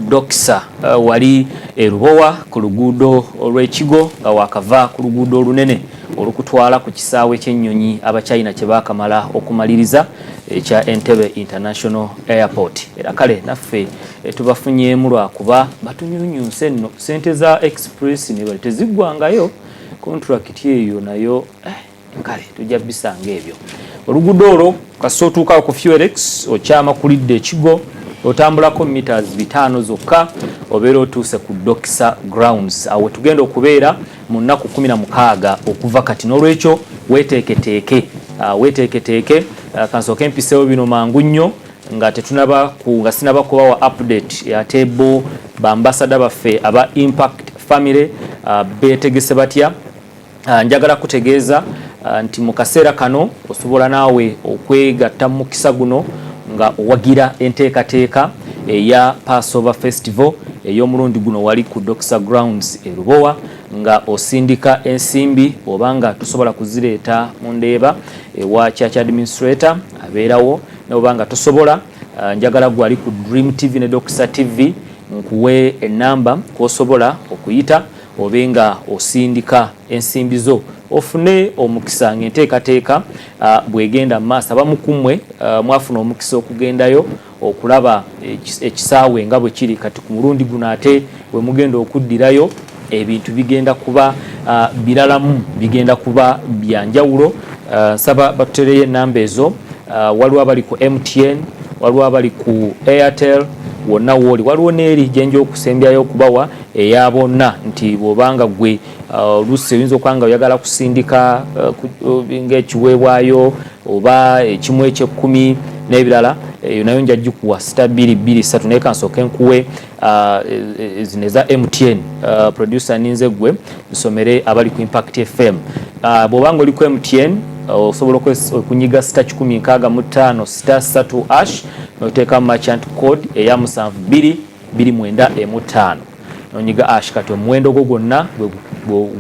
Dokisa wali erubowa ku luguudo olw'ekigo nga wakava ku luguudo olunene olukutwala ku kisaawe ky'ennyonyi abachina kye baakamala okumaliriza ekya Entebbe International Airport. Era kale naffe tubafunyeemu lwakuba batunyunyunse nno sente za express ne bali teziggwangayo kontrakiti eyo nayo kale tujja bisanga ebyo. Oluguudo olwo kasootuuka ku Fuelex okyama kulidde ekigo otambulako meters 5 zokka obeera otuuse ku Dokisa grounds awo tugenda okubeera mu nnaku 16 okuva kati n'olwekyo weteeketeeke kansooka empiseewo bino mangu nnyo nga sinaba kubawa update ya tebo bambasada baffe aba Impact Family beetegese batya. Njagala kutegeeza nti mu kaseera kano osobola naawe okwegatta mu mukisa guno nga owagira enteekateeka eya Passover Festival ey'omulundi guno wali ku Dokisa grounds erubowa nga osindika ensimbi obanga tusobola kuzireeta mu ndeeba ewa church administrator abeerawo n'obanga tosobola njagala gwali ku Dream TV ne Dokisa TV nkuwe enamba kw'osobola okuyita obenga osindika ensimbi zo ofune omukisa ng'enteekateeka bwegenda maaso abamukumwe mwafuna omukisa okugendayo okulaba ekisaawe nga bwe kiri kati ku mulundi guno ate bwe mugenda okuddirayo ebintu bigenda kuba biralamu bigenda kuba byanjawulo. Nsaba batutereyo enamba ezo waliwo abali ku MTN waliwo abali ku Airtel wonna wooli waliwo n'eri gyenja okusembyayo okubawa eya bonna nti bw'obanga gwe oluusi oyinza okwanga oyagala kusindika ng'ekiweebwayo oba ekimu eky'ekkumi n'ebirala eyo nayo nja gikuwa *223 naye kansooke nkuwe zino eza MTN producer ninze gwe nsomere abali ku Impact FM. Bw'obanga oli ku MTN osobola okunyiga *65*3 noteeka merchant code eya 7229 nonyiga ash kati omuwendo gwo gwonna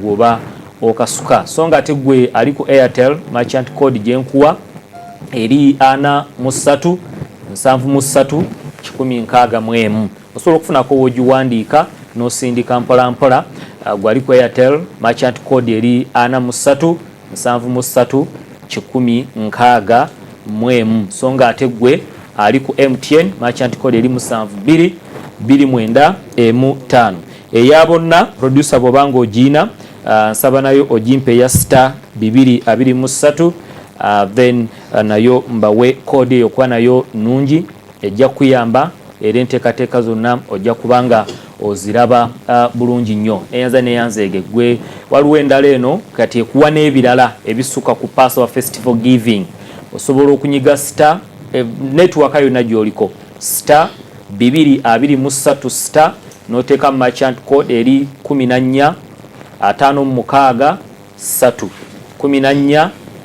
gwoba okasuka. So nga ate gwe ali ku Airtel merchant code gyenkuwa eri 4373161. Osobola okufunako wogiwandiika n'osindika mpolampola. Gwali ku Airtel merchant code eri 4373161. So nga ate gwe ali ku MTN merchant code eri 7229. Eya bonna producer bw'obanga ogiina nsaba nayo ogimpe ya *223 then nayo mbawe code eyo kuba nayo nungi ejja kuyamba era enteekateeka zonna ojja kubanga oziraba bulungi nnyo. Neyanzeege gwe waliwo endala eno kati ekuwa n'ebirala ebisukka ku Passover Festival Giving osobola okunyiga network yonna gy'oliko *223 noteeka merchant code eri 14563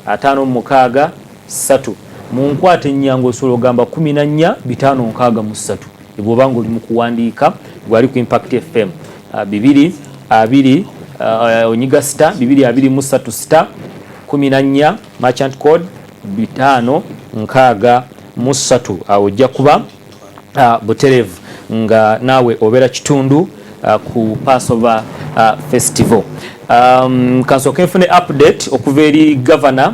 14563 munkwate ennyango osobola ogamba 14563 bw'obanga oli mu kuwandiika gwali ku Impact FM 220 onyiga *223 14 merchant code 563 awo ojja kuba buterevu nga nawe obeera kitundu ku Passover Festival. Kansooke nfune update okuva eri Governor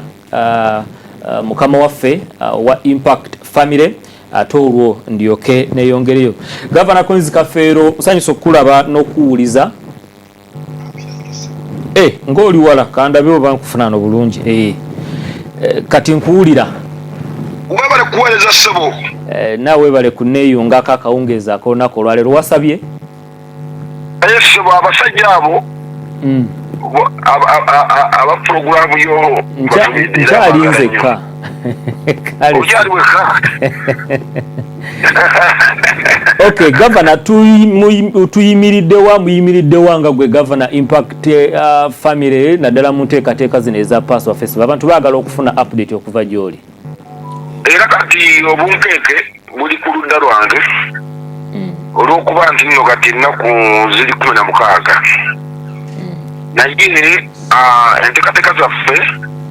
mukama waffe wa Impact Family ate olwo ndyoke neyongereyo. Governor Collins Kafeero nsanyusa okulaba n'okuwuliza ng'oli wala kandabe oba nkufunano bulungi kati nkuwulira webale kuweereza ssebo naawe bale kuneeyungako akawungeezi ak'olunaku olwaleero wasabye ssebo abasajja abo aba puroguramu yo nkyalinzekka okyali wekka. Okay, Governor muyimiriddewa nga gwe Governor Impact Family naddala mu nteekateeka zino eza Passover Festival abantu baagala okufuna update okuva gy'oli. Era kati obunkeeke buli ku ludda lwange olw'okuba nti nno kati ennaku ziri 16 naye enteekateeka zaffe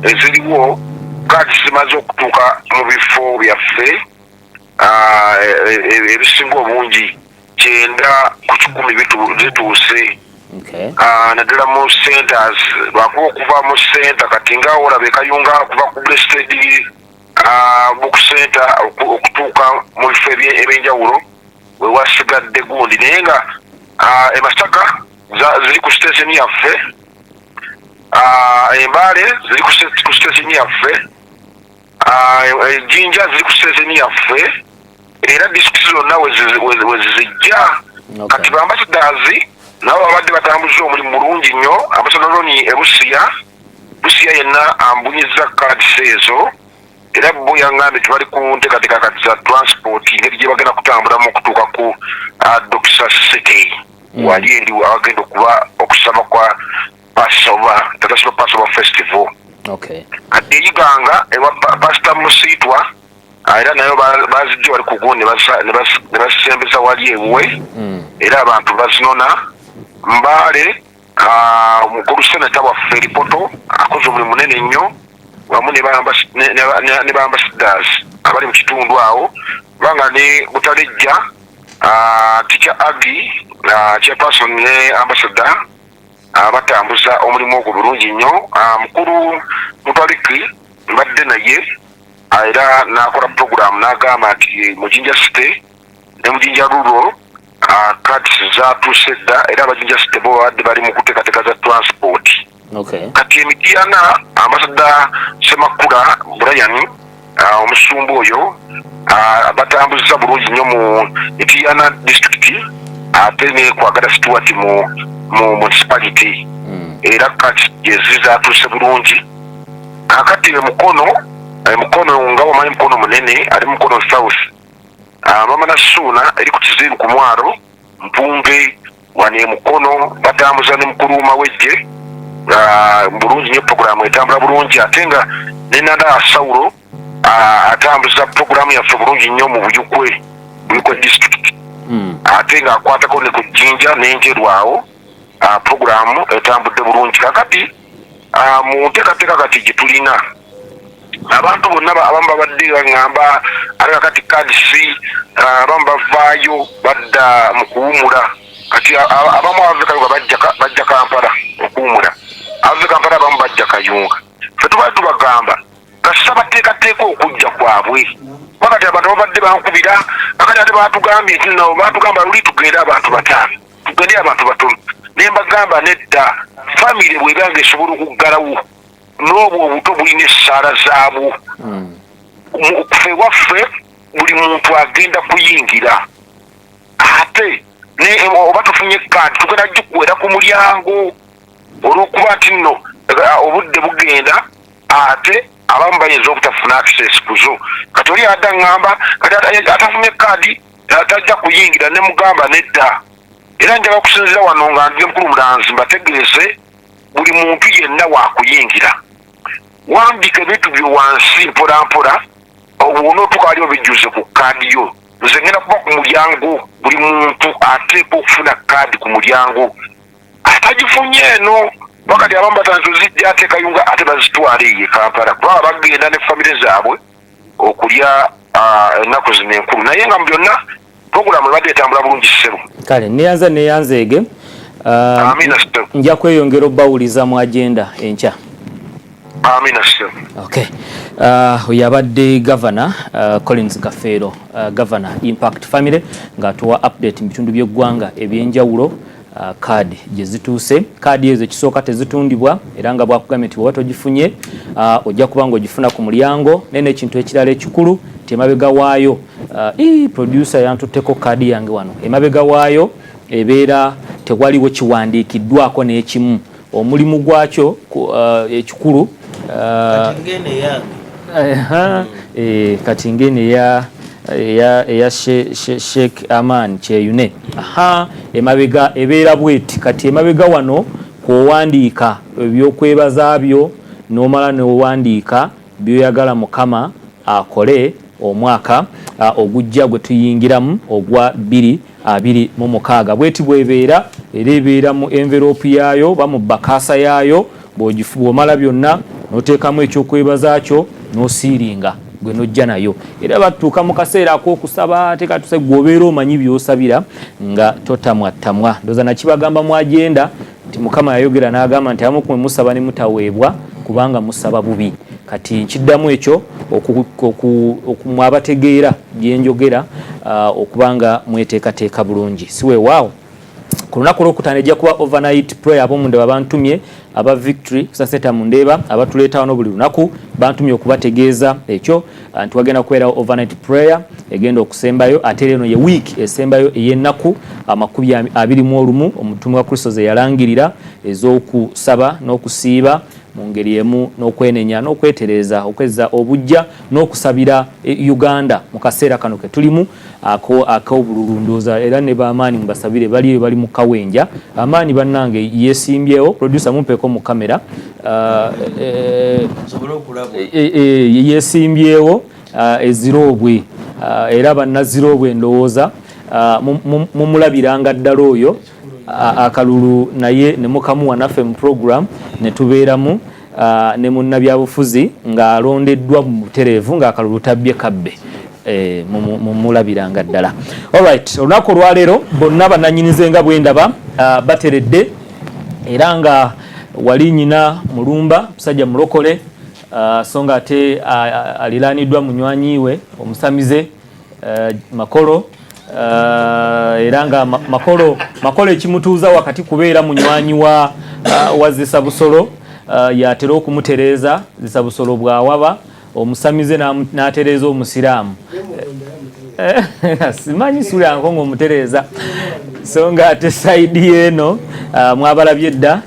eziriwo kati zimaze okutuuka mu bifo byaffe ebisinga obungi kyenda ku 10 zituuse. Okay. Naddala mu centers lwakuba okuva mu center kati nga olaba Kayunga kuva ku Blessed book center okutuuka mu bifo ebyenjawulo we wasigadde gundi naye nga e Masaka ziri ku station yaffe, Embale ziri ku station yaffe, Jinja ziri ku station yaffe, era district zonna we zizijja. Kati ba ambassadors nabo babadde batambuza omulimu mulungi nnyo. Ambassador Roni Busia yenna ambunyiza kaadisi ezo, era bo yangambe tubali ku nteekateeka kati za transport ngeri gye bagenda kutambulamu okutuuka ku Dr. City wali eri abagenda okuba okusaba kwa Passover, International Passover Festival. Okay. Kati Iganga ewa Pastor Musiitwa era nayo bazijja bali ku gundi ne basembeza wali ewe, era abantu bazinona. Mbale omukulu seneta waffe Lipoto akoze omulimu munene nnyo wamu ne ba ambassadors abali mu kitundu awo, kubanga ne Butalejja Teacher Agi chairperson ne ambassador batambuza omulimu ogwo bulungi nnyo. Mukulu Mutwaliki mbadde naye era n'akola program n'agamba nti mu Jinja City ne mu Jinja Rural cards zatuuse dda era abajinja City bo babadde bali mu kuteekateeka za transport. Okay. Kati Emityana ambassador Semakula Brian omusumba oyo batambuza bulungi nnyo mu Emityana district ate ne kwagala Stuart mu municipality, era kati jezi zatuuse bulungi. Kakati Mukono nga wamanyi Mukono munene ali Mukono South, Mama Nasuna eri ku Kizibu ku Mwaro, Mpunge wane Mukono batambuza ne mukulu Mawejje bulungi nnyo, program etambula bulungi. Ate nga ne Nada Saulo atambuza program yaffe bulungi nnyo mu Buyukwe district, ate nga akwatako ne ku Jinja n'enjerwawo program etambudde bulungi. Kakati mu nteekateeka kati gye tulina abantu bonna abamu babadde baŋŋamba ate kakati kadisi abamu bavaayo badda mu kuwumula. Kati abamu abave Kayunga bajja Kampala okuwumula, abave Kampala abamu bajja Kayunga. Ffe tubadde tubagamba kasisa bateekateeka okujja kwabwe, wakati abantu babadde bankubira kakati ate batugambye nti nabo batugamba luli tugende abantu bataano, tugende abantu batono. Ne mbagamba nedda, famire bw'ebanga esobola okuggalawo n'obwo obuto bulina essaala zaabwo. Ffe waffe buli muntu agenda kuyingira, ate oba tufunye kaadi tugenda gikuwera ku mulyango olw'okuba nti nno obudde bugenda, ate abamu bayinza obutafuna access kuzo. Kati oli adda ŋŋamba kati atafunye kaadi atajja kuyingira, ne mugamba nedda. Era njagala kusinzira wano nga ndi mukulu Mulanzi mbategeeze buli muntu yenna wakuyingira. Wandika ebintu byo wansi mpola mpola, obw'onootuuka wali obijjuze ku kaadi yo. Nze ngenda kuba ku mulyango, buli muntu ateekwa okufuna kaadi ku mulyango. Atagifunye eno wakati abamu batanzizijja ate Kayunga ate bazitwale ye Kampala, kuba bagenda ne famire zaabwe okulya ennaku zino enkulu. Naye nga mu byonna program ebadde etambula bulungi ssebo. Kale neyanzeege amina ssebo, nja kweyongera obbawuliza mu agenda enkya. Amina ssebo. Okay. Yabadde Governor Collins Kafeero, Governor Impact Family, ng'atuwa update mu bitundu by'eggwanga ebyenjawulo kaadi gye zituuse. Kaadi ezo ekisooka tezitundibwa era nga bwakugambye nti bw'oba togifunye ojja kuba ng'ogifuna ku mulyango. Nene ekintu ekirala ekikulu nti emabega waayo producer yantutteko kaadi yange wano, emabega waayo ebeera tewaliwo kiwandiikiddwako n'ekimu. Omulimu gwakyo ekikulu kati ngene ya Sheikh Aman Kyeyune. Emabega ebeera bweti, kati emabega wano kwowandiika ebyokwebaza byo n'omala n'owandiika byoyagala Mukama akole omwaka ogujja gwe tuyingiramu ogwa 2026. Bweti bwebeera era ebeera mu envelope yaayo ba mu bakasa yaayo, bw'omala byonna n'oteekamu ekyokwebaza kyo n'osiiringa gwe nojja nayo era batuuka mu kaseera ak'okusaba ate katuse gwobeera omanyi by'osabira nga totamwattamwa ndoza nakibagamba mu agenda nti Mukama yayogera n'agamba nti abamu kumwe musaba ne mutaweebwa kubanga musaba bubi kati nkiddamu ekyo mwabategeera bye njogera okubanga mweteekateeka bulungi si weewaawo ku lunaku olwokutaano ejja kuba overnight prayer ab'omunda bantumye aba Victory Saseta Mundeeba abatuleeta wano buli lunaku bantumye okubategeeza ekyo nti wagenda kubeerawo overnight prayer egenda okusembayo ate eno ye week esembayo ey'ennaku 21 omutume wa Kristo ze yalangirira ez'okusaba n'okusiiba mu ngeri emu n'okwenenya n'okwetereza okwezza obujja n'okusabira Uganda mu kaseera kano ke tulimu ak'obululu ndooza era ne b'amaanyi mubasabire bali mu kawenja amaanyi bannange yesimbyewo producer mumpeeko mu kamera yesimbyewo ezirobwe era bannazirobwe ndowooza mumulabiranga ddala oyo akalulu naye ne mukamuwa naffe mu program ne tubeeramu ne munnabyabufuzi ng'alondeddwa mu butereevu ng'akalulu tabbye kabbe mumulabiranga ddala. Alright, olunaku olwaleero bonna bannannyinize nga bwe ndaba bateredde era nga wali nnyina mulumba musajja mulokole so nga ate aliraaniddwa munywanyi we omusamize Makolo era nga makolo ekimutuuza wakati kubeera munywanyi wa Zisabusolo yatera okumutereeza Zisabusolo bw'awaba omusamize n'atereeza omusiraamu simanyi sula nkongo omutereeza so nga ate saidi eno mwabalabye dda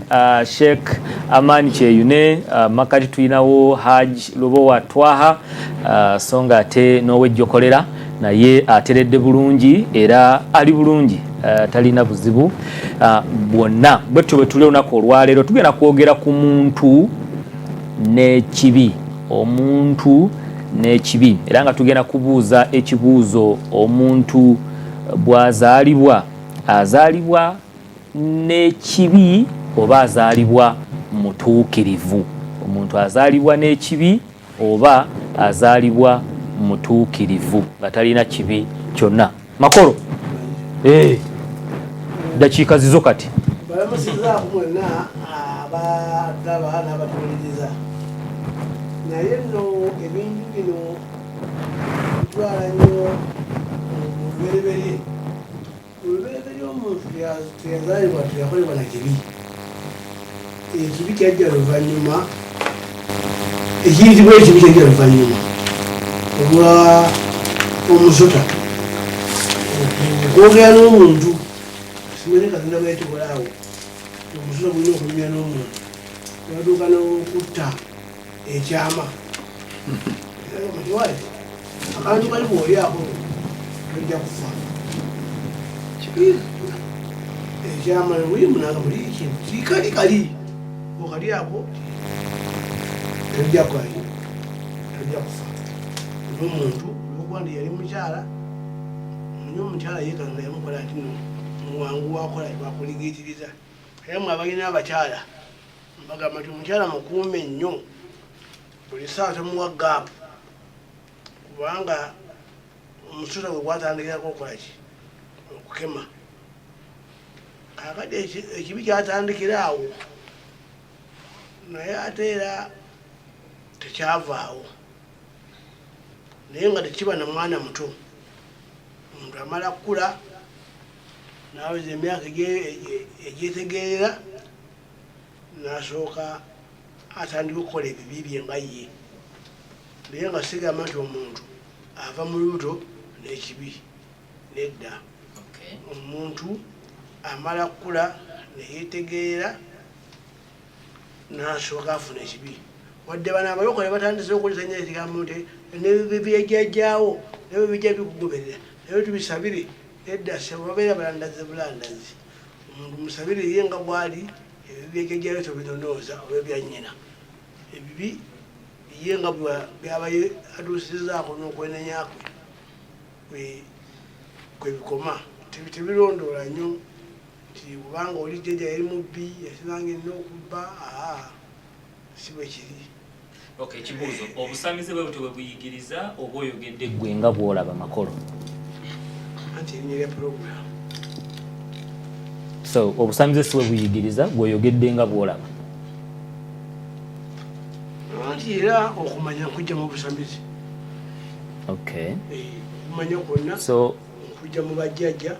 Sheikh Amani Kyeyune makati tulinawo Haj Lubowa Twaha so nga ate n'owejjokolera naye ateredde bulungi era ali bulungi talina buzibu bwonna bwetyo bwe tuli olunaku olwaleero tugenda kwogera ku muntu n'ekibi omuntu n'ekibi era nga tugenda kubuuza ekibuuzo omuntu bw'azaalibwa azaalibwa n'ekibi oba azaalibwa mutuukirivu omuntu azaalibwa n'ekibi oba azaalibwa mutuukirivu nga talina kibi kyonna. Makolo dakiika zizo kati balamusizaaku mwena abagaba n'abatuuliriza naye nno ebintu bino bitwala nnyo olubereberye omuntu teyazaalibwa teyakolebwa na kibi ekibi kyajja luvannyuma ekiyitibwa ekibi kyajja luvannyuma olwa omusota okwogera n'omuntu simanyi katonda bwekikola omusota gulina okumenya n'omuntu batuuka n'okutta ekyama akantu kali bwoliako tojja kufa ekyama bulimunanga buli kikali kali okalyako tojja kufa n'omuntu olwokuba yali mukyala omunye omukyala yekanga yamukola ati muwangu wakola bakuligitiriza era mwabalina abakyala mbagamba nti omukyala mukuume nnyo buli saawa tomuwa gaapu kubanga omusota gwe gwatandikirako okolaki okukema kakati ekibi kyatandikira awo naye ate era tekyavaawo naye nga tekiba na mwana muto omuntu amala kukula naweza emyaka egyetegeerera nasooka atandika okukola ebibi bye nga ye naye nga sigamba nti omuntu ava mu lubuto n'ekibi nedda omuntu amala kukula neyetegeera nasooka afuna ekibi wadde bano abalokole batandise okulisa nnyo ekigambo nti nebyejjajjaawo nebyo bijja bikugoberera naye tubisabire nedda sebabeera balandazi bulandazi omuntu musabire ye nga bwali ebyejjajjaawo tobinonooza oba ebyannyina ebibi ye nga byaba atuusizaako n'okwenenya kwe kwebikoma tebirondoola nnyo nti kubanga oli jjajja yali mubbi yasibanga ennyo okubba si bwe kiri Okay, kibuuzo obusamize bwe butwe buyigiriza oba oyogedde gwe nga bw'olaba makolo. Anti nyere program. So obusamize si bwe buyigiriza gwe oyogedde nga bw'olaba. Anti era okumanya kujja mu busamize. Okay. Kumanya kwonna. So kujja mu bajjajja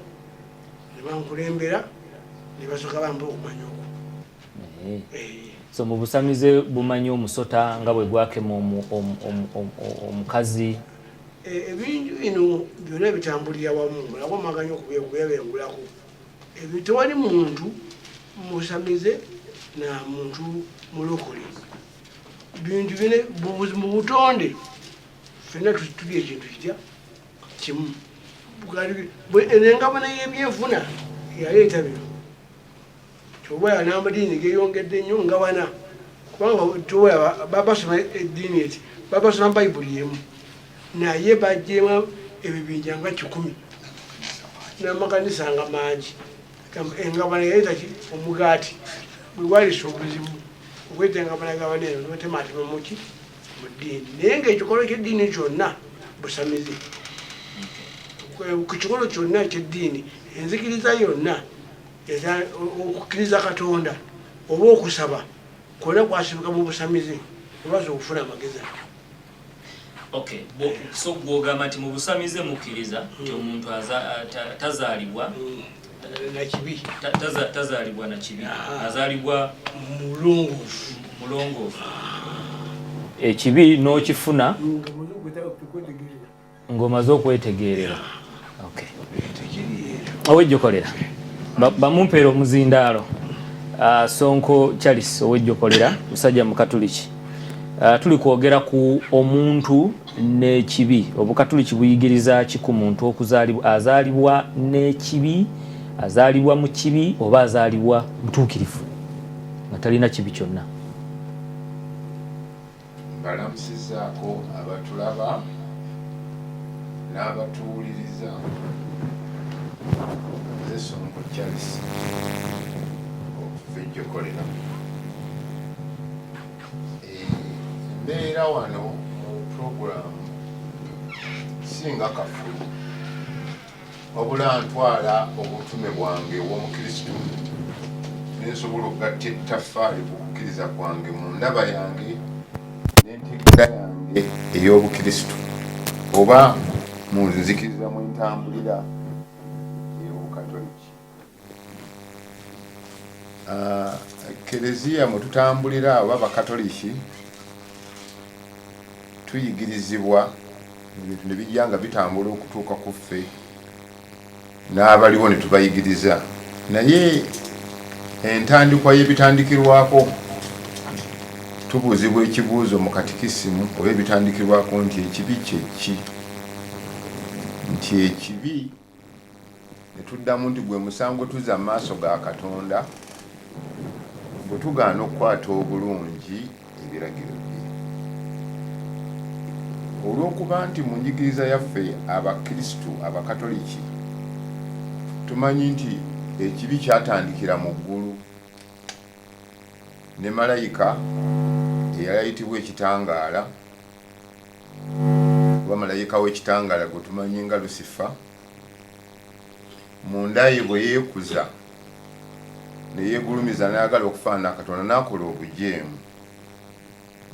ne bankulembera ne basooka bamba okumanya okwo. So mu busamize bumanyi omusota nga bwe gwakema omukazi. Ebintu bino byonna bitambulira wamu nabo maganya okubebengulako. Tewali muntu musamize na muntu mulokole. Bintu bine mu butonde ffenna tuli ekintu kitya kimu. Engabana y'ebyenfuna yaleeta bino. Toba n'amadiini geeyongedde nnyo ngabana kubanga toba babasoma eddiini eti babasoma bayibuli yemu naye bajjeemu ebibinja nga 10 n'amakanisa nga mangi. Engabana yaleeta ki omugaati bwe gwalisa obuzibu okweta engabana gabana eno notematema muki mu ddiini naye ng'ekikolo ky'eddiini kyonna busamize. Ku kikolo kyonna eky'eddiini enzikiriza yonna okukkiriza Katonda oba okusaba kwonna kwasibika mu busamize obaza okufuna amagezi. Okay, so gwogamba nti mu busamize mukkiriza nti omuntu tazaalibwa na kibi, tazaalibwa na kibi, azaalibwa mulongoofu. Ekibi n'okifuna ng'omaze okwetegeerera. Okay. Owejjokolera bamumpeera omuzindaalo Sonko Charles owejjokolera musajja mu Katuliki. Tuli kwogera ku omuntu n'ekibi. Obukatuliki buyigiriza ki ku muntu okuzaalibwa? Azaalibwa n'ekibi, azaalibwa mu kibi oba azaalibwa mutuukirifu nga talina kibi kyonna? Mbalamusizaako abatulaba n'abatuwuliriza. Nze Sonko Charles okuvejjokolera. Mbeera wano mu puroguramu singa kafulu wabula ntwala obutume bwange obw'Omukristo nensobola okugatta ettaffaali ku kukkiriza kwange mu ndaba yange n'enteekera yange ey'Obukristo oba mu nzikiriza mu ntambulira ey'Obukatoliki. Kereziya mwe tutambulira oba Bakatoliki tuyigirizibwa ebintu ne bijja nga bitambula okutuuka ku ffe n'abaliwo ne tubayigiriza, naye entandikwa y'ebitandikirwako tubuuzibwa ekibuuzo mu katikisimu oba ebitandikirwako nti ekibi kye ki, nti ekibi ne tuddamu nti gwe musango tuzza mu maaso ga Katonda bwe tugaana okukwata obulungi ebiragiro bye. Olw'okuba nti mu njigiriza yaffe Abakristu Abakatoliki tumanyi nti ekibi kyatandikira mu ggulu ne malayika eyayitibwa ekitangaala oba malayika w'ekitangaala gwe tumanyi nga Lusifa, mu nda ye bwe yeekuza ne yeegulumiza n'ayagala okufaanana Katonda n'akola obujeemu,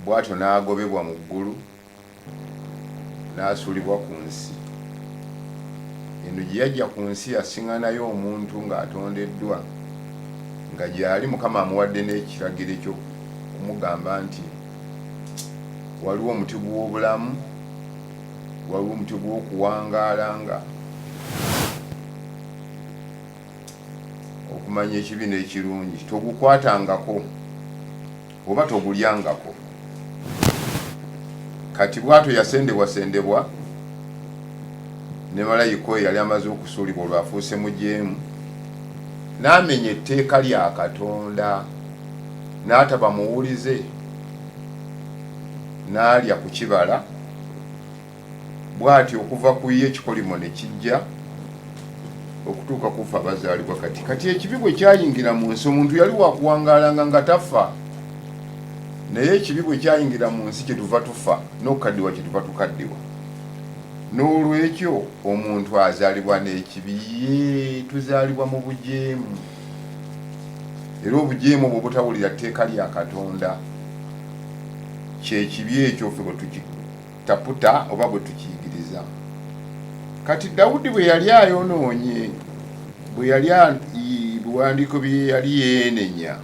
bw'atyo n'agobebwa mu ggulu n'asuulibwa ku nsi. Eno gye yajja ku nsi yasiŋŋanayo omuntu ng'atondeddwa nga gy'ali Mukama amuwadde n'ekiragiro ekyo kumugamba nti waliwo omuti gw'obulamu, waliwo omuti gw'okuwangaala nga okumanya ekibi n'ekirungi, togukwatangako oba togulyangako. Kati bw'atyo yasendebwasendebwa ne malayika oyo yali amaze okusuulibwa olwafuuse mujeemu n'amenya etteeka lya Katonda n'ataba muwulize n'alya ku kibala, bw'atyo okuva ku ye ekikolimo ne kijja okutuuka kufa abazaalibwa. Kati ekibi bwe kyayingira mu nsi omuntu yali wakuwangaalanga nga tafa naye ekibi bwe kyayingira mu nsi kyetuva tufa n'okukaddiwa kyetuva tukaddiwa. N'olwekyo omuntu azaalibwa n'ekibi, ye tuzaalibwa mu bujeemu. Era obujeemu obwo butawulira tteeka lya Katonda, kyekibi ekyo ffe bwe tukitaputa oba bwe tukiyigiriza. Kati Dawudi bwe yali ayonoonye, bwe yali biwandiiko bye yali yeenenya,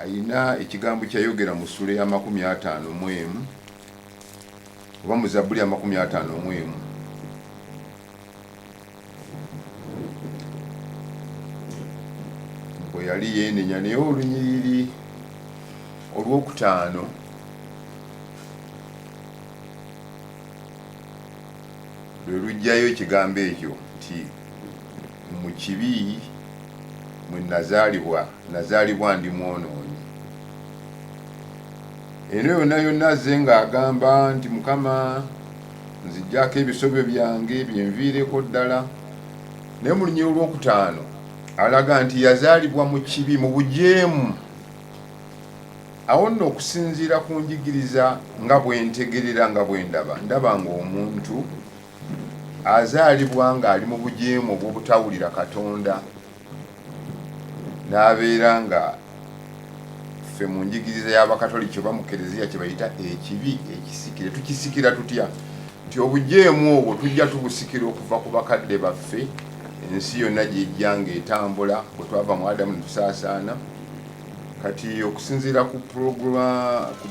ayina ekigambo kyayogera mu ssula ya 51 oba mu Zabbuli ya 51. Bwe yali yeenenya, naye olunyiriri olwokutaano lwe lujjayo ekigambo ekyo nti mu kibi mwe nazaalibwa ndi mwonoonyi. Eno yonna yonna azze ng'agamba nti Mukama nziggyako ebisobyo byange byenviireko ddala. Naye mu lunyiriri olwokutaano alaga nti yazaalibwa mu kibi, mu bujeemu. Awo nno okusinziira ku njigiriza nga bwe ntegerera nga bwe ndaba ng'omuntu azaalibwa ng'ali mu bujeemu obw'obutawulira Katonda, n'abeera nga ffe mu njigiriza y'Abakatoliki oba mu Kereziya kye bayita ekibi ekisikire. Tukisikira tutya? Nti obujeemu obwo tujja tubusikira okuva ku bakadde baffe, ensi yonna gy'ejja ng'etambula bwe twava mu Adamu ne tusaasaana. Kati okusinziira ku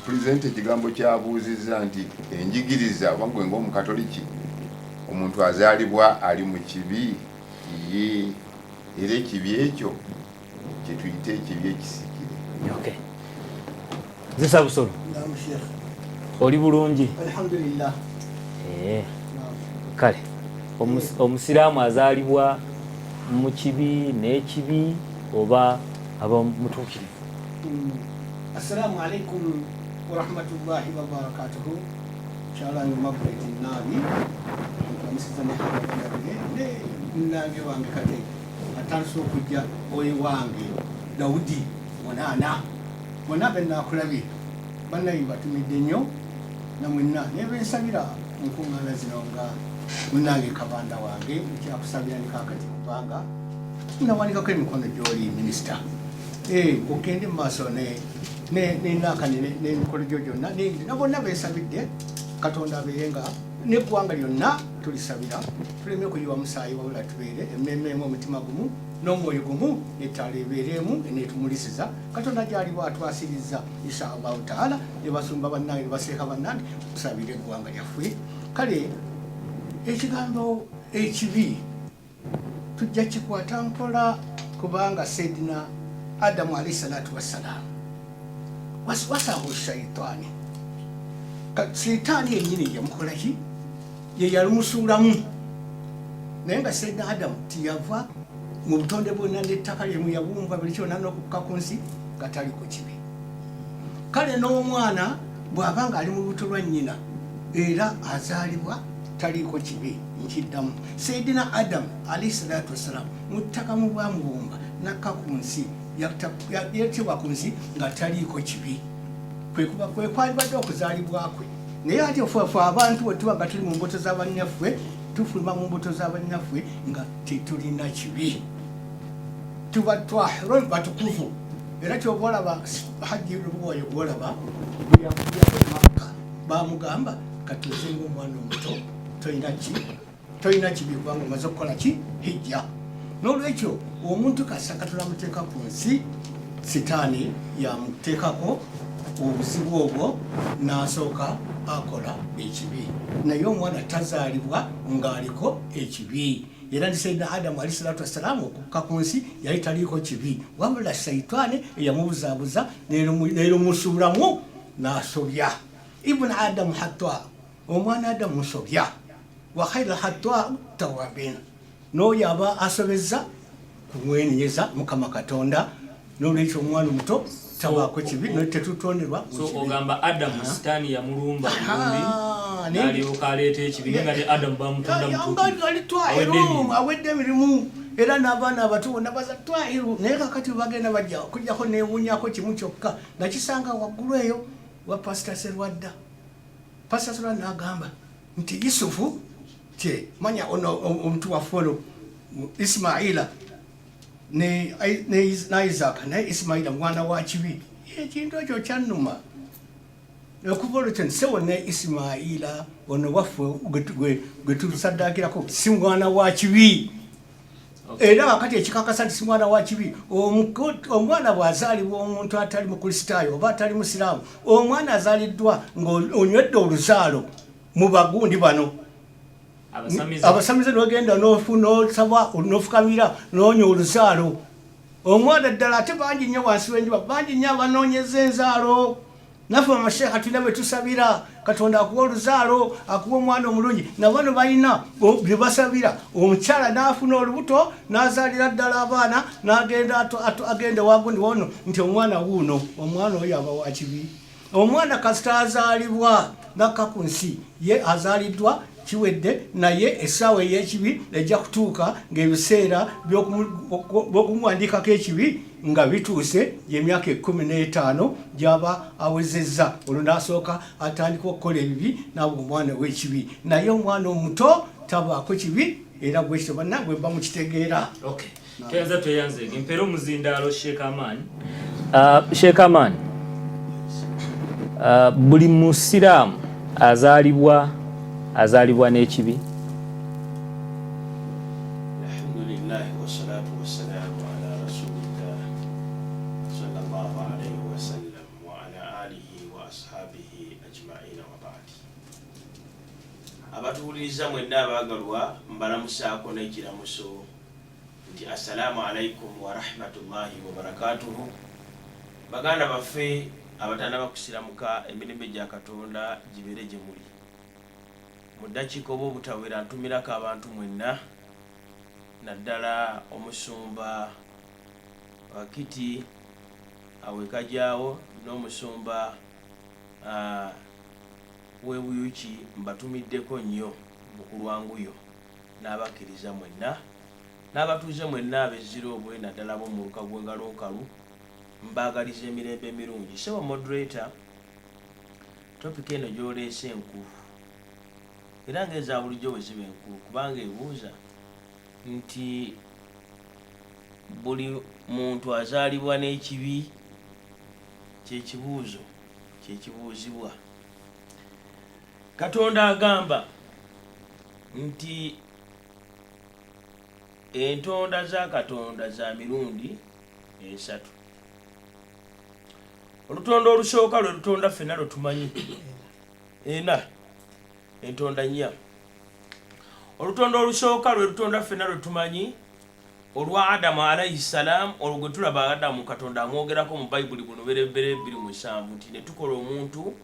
pulezidenti ekigambo kyabuuzizza nti enjigiriza oba gwe ng'Omukatoliki omuntu azaalibwa ali mu kibi, ye era ekibi ekyo kye tuyita ekibi ekisikire. Okay. Zisa Busolo. Oli bulungi? Alhamdulillah. Kale omusiraamu azaalibwa mu kibi n'ekibi oba aba mutuukirivu? Assalamu alaikum wa rahmatullahi wa barakatuhu. Inshallah Margaret Nabi amusizane habagabire nange wange kate atanso okujja oyi wange Daudi mwana benna akulabye banayi batumidde nnyo namwenna nebensabira nkuŋŋaana zino nga munange Kabanda wange ekyakusabira ni kakati kubanga nawanikako emikono gy'oli minisita ogende mu maaso nenakanire n'emikolo gyo gyonna na bonna beesabidde Katonda abeere nga n'eggwanga lyonna tulisabira tuleme kuyiwa musaayi wabula tubeere emmeememu omutima gumu n'omwoyo gumu n'ettaala ebeeremu eneetumulisiza Katonda gy'ali bw'atwasirizza inshaallahu taala ne basumba bannange ne baseeka bannange tusabire eggwanga lyaffe. Kale ekigambo ekibi tujja kikwata mpola kubanga Sayyidina Adamu alayhi salatu wassalamu waswasahu shaitani. Sitaani yennyini yamukola ki? Ye yalumusuulamu. Naye nga Sayyidina Adamu tiyava mu butonde bwonna n'ettaka lyemu yabumba buli kyonna n'okukka ku nsi nga tali ku kibi. Kale n'omwana bw'aba nga ali mu lubuto lwa nnyina era azaalibwa taliiko kibi nkiddamu. Sayyidina Adamu alayhi salatu wassalamu mu ttaka mu bwamubumba nakka ku nsi yatibwa ku nsi nga taliiko kibi. Kwe kwalibadde okuzaalibwa kwe. Naye ate ffe abantu bwe tuba nga tuli mu mbuto z'abanyaffe tufuluma mu mbuto z'abanyaffe nga tetulina kibi. Tuba twahirun batukuvu. Era kyoba olaba Hajji Lubuwayo gw'olaba bwe yakujja Makka baamugamba katuuze ng'omwana omuto tolina kibi kubanga omaze okukola ki? Hijja. N'olwekyo omuntu kasaka tulamuteeka ku nsi, sitaani yamuteekako obuzibu obwo n'asooka akola ekibi. Naye omwana tazaalibwa ng'aliko ekibi. Era ndi Sayyidina Adamu alayhi salatu wassalamu okukka ku nsi yali taliiko kibi, wabula Sayitaani eyamubuzaabuza n'erumusuulamu n'asobya. Ibn Adamu hatta omwana Adamu musobya wa khayra hatta tawabin. N'oyo aba asobezza kumwenyeza Mukama Katonda. N'olwekyo omwana omuto tabaako kibi tetutonderwa. So ogamba Adamu sitaani yamulumba bulumbi n'alyoka aleeta ekibi nga ne Adamu bamutonda mutuukivu awedde emirimu era n'abaana abato bonna baza twahiru naye kakati bagenda bajja okujjako neewuunyako kimu kyokka nga kisanga waggulu eyo wa pasita Serwadda. Pasita Serwadda n'agamba nti Yusufu kye manya ono omuntu wa folo Ismaila ne Isaac naye Ismaila mwana wa kibi ekintu ekyo kyannuma okuva olwo sewo ne Ismaila ono waffe gwe tusaddaakirako si mwana wa kibi. Era wakati ekikakasa nti si mwana wa kibi omwana bw'azaalibwa omuntu atali mukristaayo oba atali musiraamu omwana azaaliddwa ng'onywedde oluzaalo mu bagundi bano abasamize n'ogenda n'osaba n'ofukamira n'onywa oluzaalo omwana ddala ate bangi nnyo wansi w'enjuba bangi nnyo abanoonyeza enzaalo naffe amasheekha tulina bwe tusabira Katonda akuwa oluzaalo akuwa omwana omulungi nabano balina bye basabira omukyala n'afuna olubuto n'azaalira ddala abaana n'agenda agenda wagundi wono nti omwana wuuno omwana oyo aba wa kibi. Omwana kasita azaalibwa nakka ku nsi ye azaaliddwa kiwedde naye essaawa ey'ekibi ejja kutuuka ng'ebiseera by'okumuwandiikako ekibi nga bituuse y'emyaka 15 gy'aba awezezza olwo n'asooka atandika okukola ebibi n'aba omwana w'ekibi naye omwana omuto tabaako kibi era bwekityo bannange bwe bamukitegeera. Tuyanza tweyanzege mpeera omuzindaalo Sheikh Aman. Sheikh Aman, buli musiraamu azaalibwa n'ekibi? Alhamdulillah wassalatu wassalamu ala rasulillah sallallahu alayhi wa sallam wa ala alihi wa ashabihi ajma'ina wa ba'di. Abatuwuliriza mwenna abaagalwa mbalamusaako n'ekiramuso nti assalamu alaykum wa rahmatullahi wa barakatuhu. Baganda baffe abatannaba kusiramuka emirembe gya Katonda gibeere gye muli. Mu ddakiika oba obutawera ntumirako abantu mwenna naddala omusumba Wakiti awekajaawo n'omusumba w'Ebuyuki mbatumiddeko nnyo mu kulwanguyo n'abakkiriza mwenna n'abatuuze mwenna ab'ezziro obwe naddala b'omu luka gw'engalookalu mbaagaliza emirembe emirungi. Sebo moderator, topic eno gy'oleese enkulu era ng'eza bulijjo bwe ziba enkulu kubanga ebuuza nti buli muntu azaalibwa n'ekibi kyekibuuzo kyekibuuzibwa. Katonda agamba nti entonda za Katonda za mirundi esatu. Olutonda olusooka lwe lutonda ffenna lwe tumanyi ena entonda nnya. Olutonda olusooka lwe lutonda ffenna lwe tumanyi olwa Adamu alayhi salaam olwo gwe tulaba Adamu Katonda amwogerako mu Bayibuli buno berebere 27 nti ne tukola omuntu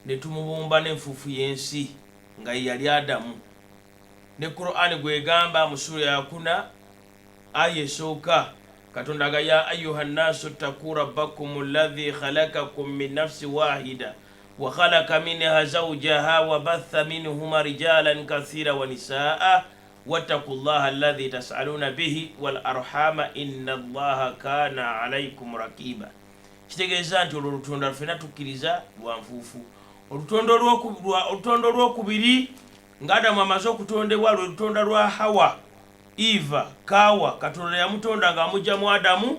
ne tumubumba n'enfuufu y'ensi nga yali Adamu. Ne Qur'ani gwegamba mu sura ya 4 aya esooka Katonda ga ya ayuha nnasu ttaqu rabbakum alladhi khalaqakum min nafsi wahida wa khalaqa minha zawjaha wa batha minhuma rijalan kathira wa nisaa wattaqullaha alladhi tas'aluna bihi wal arhama inna allaha kana alaykum raqiba. Kitegeeza nti olwo lutonda ffenna tukkiriza lwa nfuufu. Olutonda olwokubiri nga Adamu amaze okutondebwa lwe lutonda lwa Hawa Eva Kawa Katonda yamutonda ng'amugya mu Adamu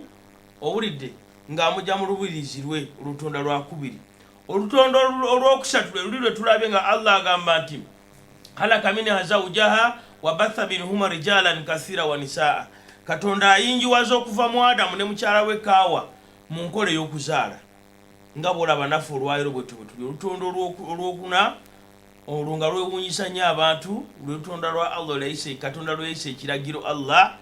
owulidde ng'amugya mu lubirizi lwe olutonda lwa kubiri. Olutonda olwokusatu lwe luli lwe tulabye nga Allah agamba nti khalaqa minha zawjaha wa batha minhuma rijalan kathira wa nisaa. Katonda ayinjiwaza okuva mu Adamu ne mukyala we Kawa mu nkola ey'okuzaala nga bw'olaba naffe olwayiro bwe tuli. Olutonda olwokuna olwo nga lwewuunyisa nnyo abantu lwe lutonda lwa Allah lweyise Katonda lweyise ekiragiro Allah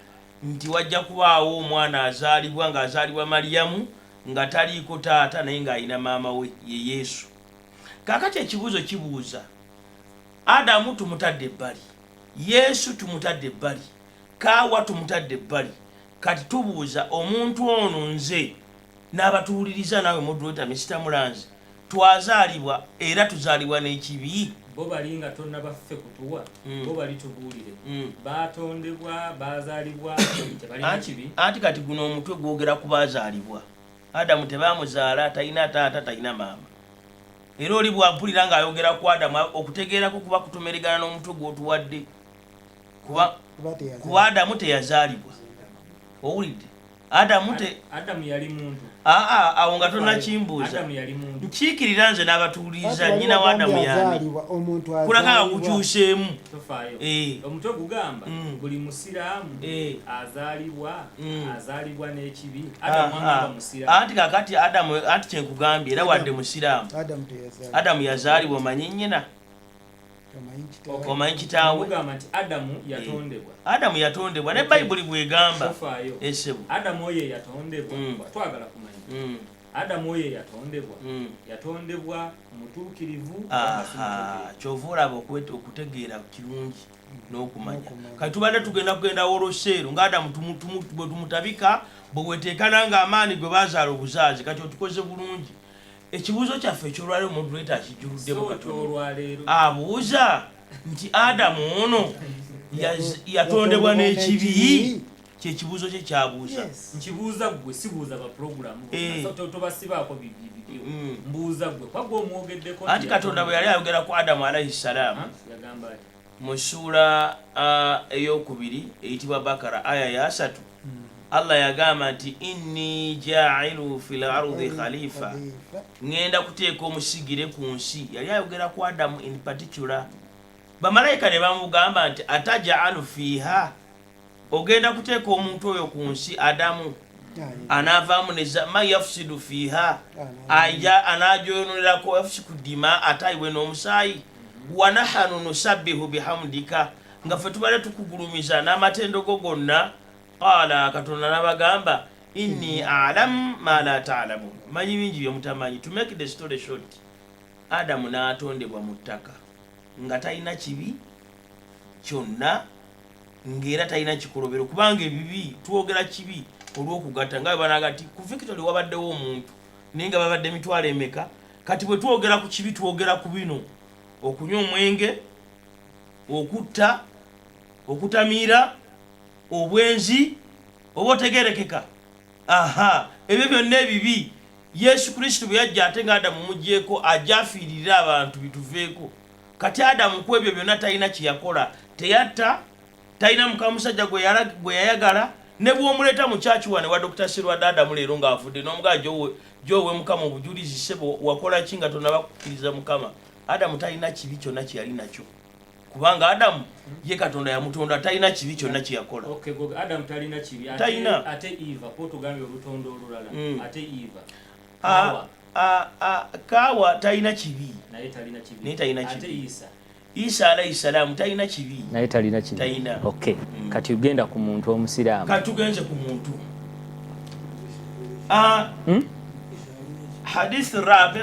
nti wajja kubaawo omwana azaalibwa ng'azaalibwa Mariyamu nga taliiko taata naye ng'alina maama we ye Yesu. Kaakati ekibuuzo kibuuza Adamu tumutadde ebbali, Yesu tumutadde ebbali, Kaawa tumutadde ebbali. Kati tubuuza omuntu ono nze n'abatuwuliriza naawe moderator Mr. Mulanzi twazaalibwa era tuzaalibwa n'ekibi? bo balinga tonna baffe kutuwa bo bali tubuulire batondebwa bazaalibwa tebalina kibi anti kati guno omutwe gwogera ku bazaalibwa Adamu tebamuzaala talina taata talina maama era oli bwampulira ng'ayogera ku Adamu okutegeerako kuba kutomeregana n'omutwe gw'otuwadde kuba Adamu teyazaalibwa owulidde Adamu yali muntu awo nga tonnakimbuuza nkiikirira nze n'abatuuliriza nnyina wa Adamu yaani kulaga nga kukyuseemu omutwe gugamba buli musiraamu azaalibwa n'ekibi anti kakati Adamu anti kyenkugambye era wadde musiraamu Adamu yazaalibwa omanyi nnyina omanyi kitaawe Adamu yatondebwa ne Bayibuli bwegamba esebo Adamu oyo yatondebwa twagala kumanya Adamu oyo yatondebwa mutuukirivu kyova olaba okutegeera kirungi n'okumanya kati tubadde tugenda woloseero nga Adamu bwe tumutabika bwe weteekana ng'amaanyi gwe bazaala obuzaazi kati otukoze bulungi ekibuuzo kyaffe ekyolwaleero omuntu leeta akijjuruddemu Katonda abuuza nti Adamu ono yatondebwa n'ekibi kyekibuuzo kye kyabuuza nkibuuza gwe sibuuza baproguramu tobasibaako mbuuza gwe kwagwe omwogeddeko anti Katonda bwe yali ayogera ku Adamu alayhi salaamu mu ssuula ey'okubiri eyitibwa Bakara aya ya 3 Allah yagamba nti inni ja'ilu fil ardi khalifa ngenda kuteeka omusigire ku nsi yali ayogera ku Adamu in particular bamalayika ne bamugamba nti ataja'alu fiha ogenda kuteeka omuntu oyo ku nsi Adamu anavaamu ma yafsidu fiha anajoyonolerako yafsiku dima atayiwe n'omusaayi wa nahanu nusabbihu bihamdika nga ffe tubale tukugulumiza n'amatendo go gonna qala Katonda nabagamba inni a'lamu ma la ta'lamun manyi bingi byemutamanyi. To make the story short, Adamu n'atondebwa mu ttaka nga talina kibi kyonna ng'era talina kikolobero kubanga ebibi twogera kibi olw'okugatta nga banagati ku Victory wabaddewo omuntu naye nga babadde emitwalo emeka kati bwe twogera ku kibi twogera ku bino: okunywa omwenge, okutta, okutamiira, obwenzi, oba otegerekeka. Ebyo byonna ebibi Yesu Kristo bwe yajja ate nga Adamu muggyeko ajja afiirira abantu bituveeko. Kati Adamu ku ebyo byonna talina kyeyakola, teyatta, talina mukamusajja gwe yayagala, ne bw'omuleeta mu kyaki wane wa Dr. Sirwadde Adamu leero ng'afudde n'omugaa gy'owe Mukama obujulizi ssebo wakola ki nga tonnabakkiriza Mukama. Adamu talina kibi kyonna kye yali nakyo kubanga Adamu ye Katonda yamutonda, talina kibi kyonna kye yakola. Okay, Adamu talina kibi. Talina. Ate Eva ko tugambye olutondo olulala. Ate Eva. Kawa talina kibi. Naye talina kibi. Naye talina kibi. Ate Isa. Isa alayhi salamu talina kibi. Naye talina kibi. Talina. Okay. Kati ugenda ku muntu omusiraamu. Kati tugenze ku muntu. Hadith rabi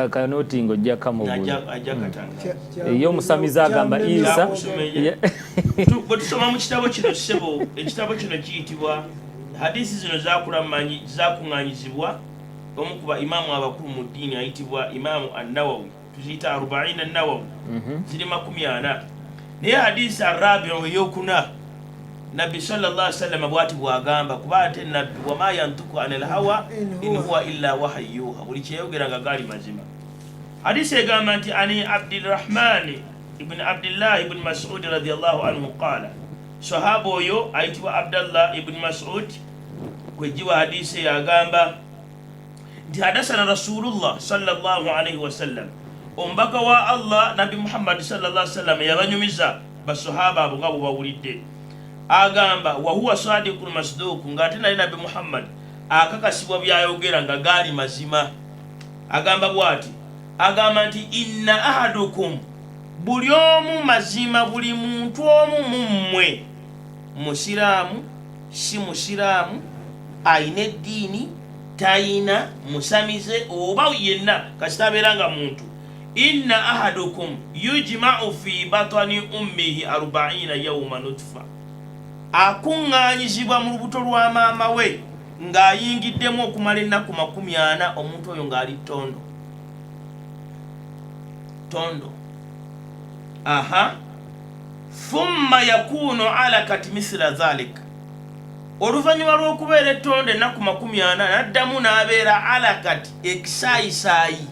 kanoti ngojja kama ajja katanga yo musamiza agamba Isa tusoma mu kitabo kino sebo. Ekitabo kino kiyitibwa hadisi zino zakuŋŋaanyizibwa omu ku baimamu abakulu mu ddiini ayitibwa Imamu An-Nawawi, tuziyita 40 An-Nawawi, ziri 40. naye hadisi arabi eyokuna Nabbi sallallahu alaihi wasallam bwati bwagamba kuba ate nabbi wama yantuku anil hawa in huwa illa wahyuha, buli kyeyogera nga gali mazima. Hadisi egamba nti ani Abdurrahman ibn Abdullah ibn Mas'ud radiyallahu anhu qala, sahaba oyo ayitibwa Abdullah ibn Mas'ud kwejiwa hadisi yagamba nti hadasana Rasulullah sallallahu alaihi wasallam, ombaka wa Allah Nabi Muhammad sallallahu alaihi wasallam yabanyumiza basahaba abo nga bwawulidde. Agamba wa huwa sadiqul masduq, ngate nali Nabi Muhammad akakasibwa byayogera nga gali mazima. Agamba bwati, agamba nti inna ahadukum, buli omu mazima, buli muntu omu mummwe, musiraamu si musiraamu, ayina eddiini tayina, musamize oba yenna kasitabeera nga muntu, inna ahadukum yujma'u fi batni ummihi 40 yawma nutfa, akuŋŋaanyizibwa mu lubuto lwa maama we ng'ayingiddemu okumala ennaku 40, omuntu oyo ng'ali tondo. thumma yakunu alaqat mithla dhalik oluvannyuma lw'okubeera ettonde ennaku 40 n'addamu n'abeera alaqat ekisaayisayi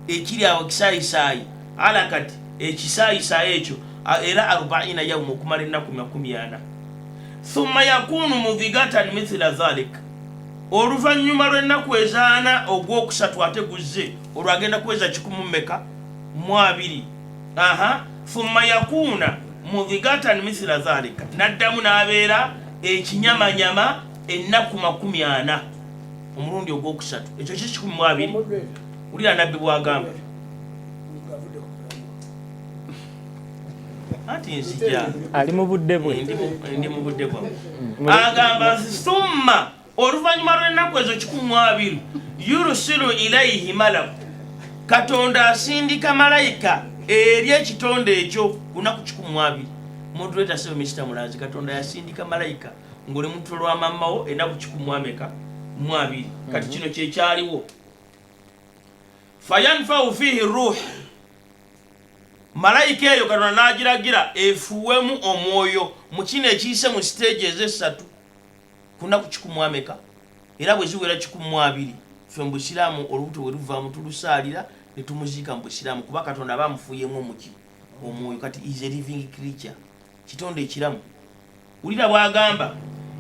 ekiri awo ekisaayisayi alaqat ekisaayisayi ekyo era 40 yawma okumala ennaku 40 thumma yakunu mudhigatan mithla dhalik oluvannyuma lw'ennaku ezaana ogwokusatu ate guzze olwagenda kuweza 120 thumma yakuna mudhigatan mithla dhalika n'addamu n'abeera ekinyamanyama ennaku 40 omulundi ogwokusatu ekyo ki 120 ulira nabbi bwagamba ati nsija ali mu budde bwe ndi mu budde bwe agamba thumma oluvannyuma lw'ennaku ezo 120 yurusilu ilaihi malaku katonda asindika malayika eri ekitonde ekyo kunaku 120 muntu leta sebo Mr. Mulanzi katonda yasindika malayika ng'oli muntu lwa mamawo ennaku 120 kati kino kyekyaliwo fayanfau fihi ruh malayika eyo katonda n'agiragira efuwemu omwoyo mu kino ekiyise mu stage ez'essatu kunaku 120 era bwe ziwera 120 ffe mu busiraamu olubuto bwe luvaamu tulusaalira ne tumuziika mu busiraamu kuba katonda bamufuuyemu omuki omwoyo kati is a living creature kitonde ekiramu ulira bwagamba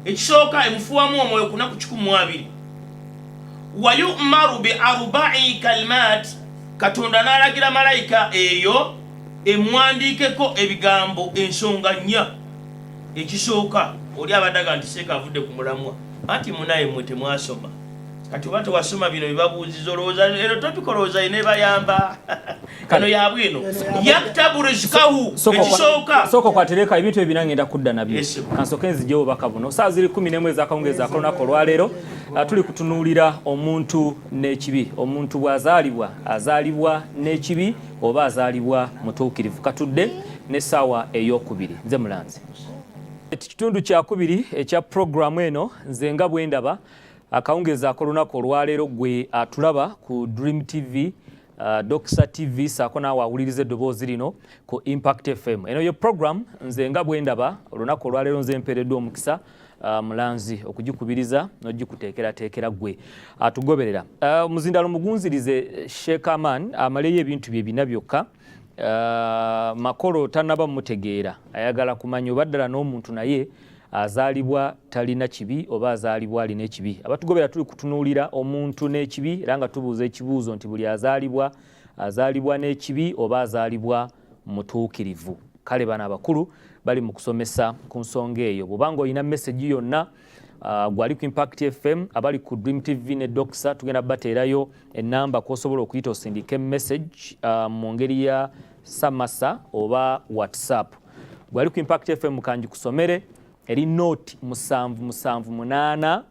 ekisooka emufuwamu omwoyo kunaku 120 wayumaru bi 4 kalimat katonda n'alagira malayika eyo emwandiikeko ebigambo ensonga 4 ekisooka oli abadaga nti seeka avudde ku mulamwa anti munaye mwe temwasoma kati oba tewasoma bino bibabuuziza olowooza ero topikolowooza inebayamba kano yabwino yaktabu rizikahu ekisooka kwatereka ebintu ebyo binangenda kudda nabyo kansoke nzijewo baka buno saa ziri 11 ezakawungeezi akolunaku olwaleero tuli kutunuulira omuntu n'ekibi omuntu bw'azaalibwa n'ekibi oba azaalibwa mutuukirivu katudde n'essaawa ey'okubiri nze Mulanzi ekitundu kyakubiri ekya programu eno nze nga bwe ndaba akawungeezi akolunaku olwaleero gwe atulaba ku Dream TV Doxa TV saako naawe awuliriza eddoboozi lino ku Impact FM eno yo program nze nga bwe ndaba olunaku olwaleero nze mpeereddwa omukisa Mulanzi okugikubiriza n'ogikuteekerateekera gwe atugoberera omuzindalo mugunzirize Sheikh Aman amaleyo ebintu bye bina byokka makolo tanaba mutegeera ayagala kumanya oba ddala n'omuntu naye azaalibwa talina kibi oba azaalibwa alina ekibi abatugobera tuli kutunuulira omuntu n'ekibi era nga tubuuza ekibuuzo nti buli azaalibwa n'ekibi oba azaalibwa mutuukirivu kale bano abakulu bali mu kusomesa ku nsonga eyo bw'obanga olina message yonna gwali ku Impact FM abali ku Dream TV ne Doxa tugenda bateerayo ennamba kw'osobola okuyita osindike message mu ngeri ya samasa oba WhatsApp gwali ku Impact FM kanji kusomere eri note 778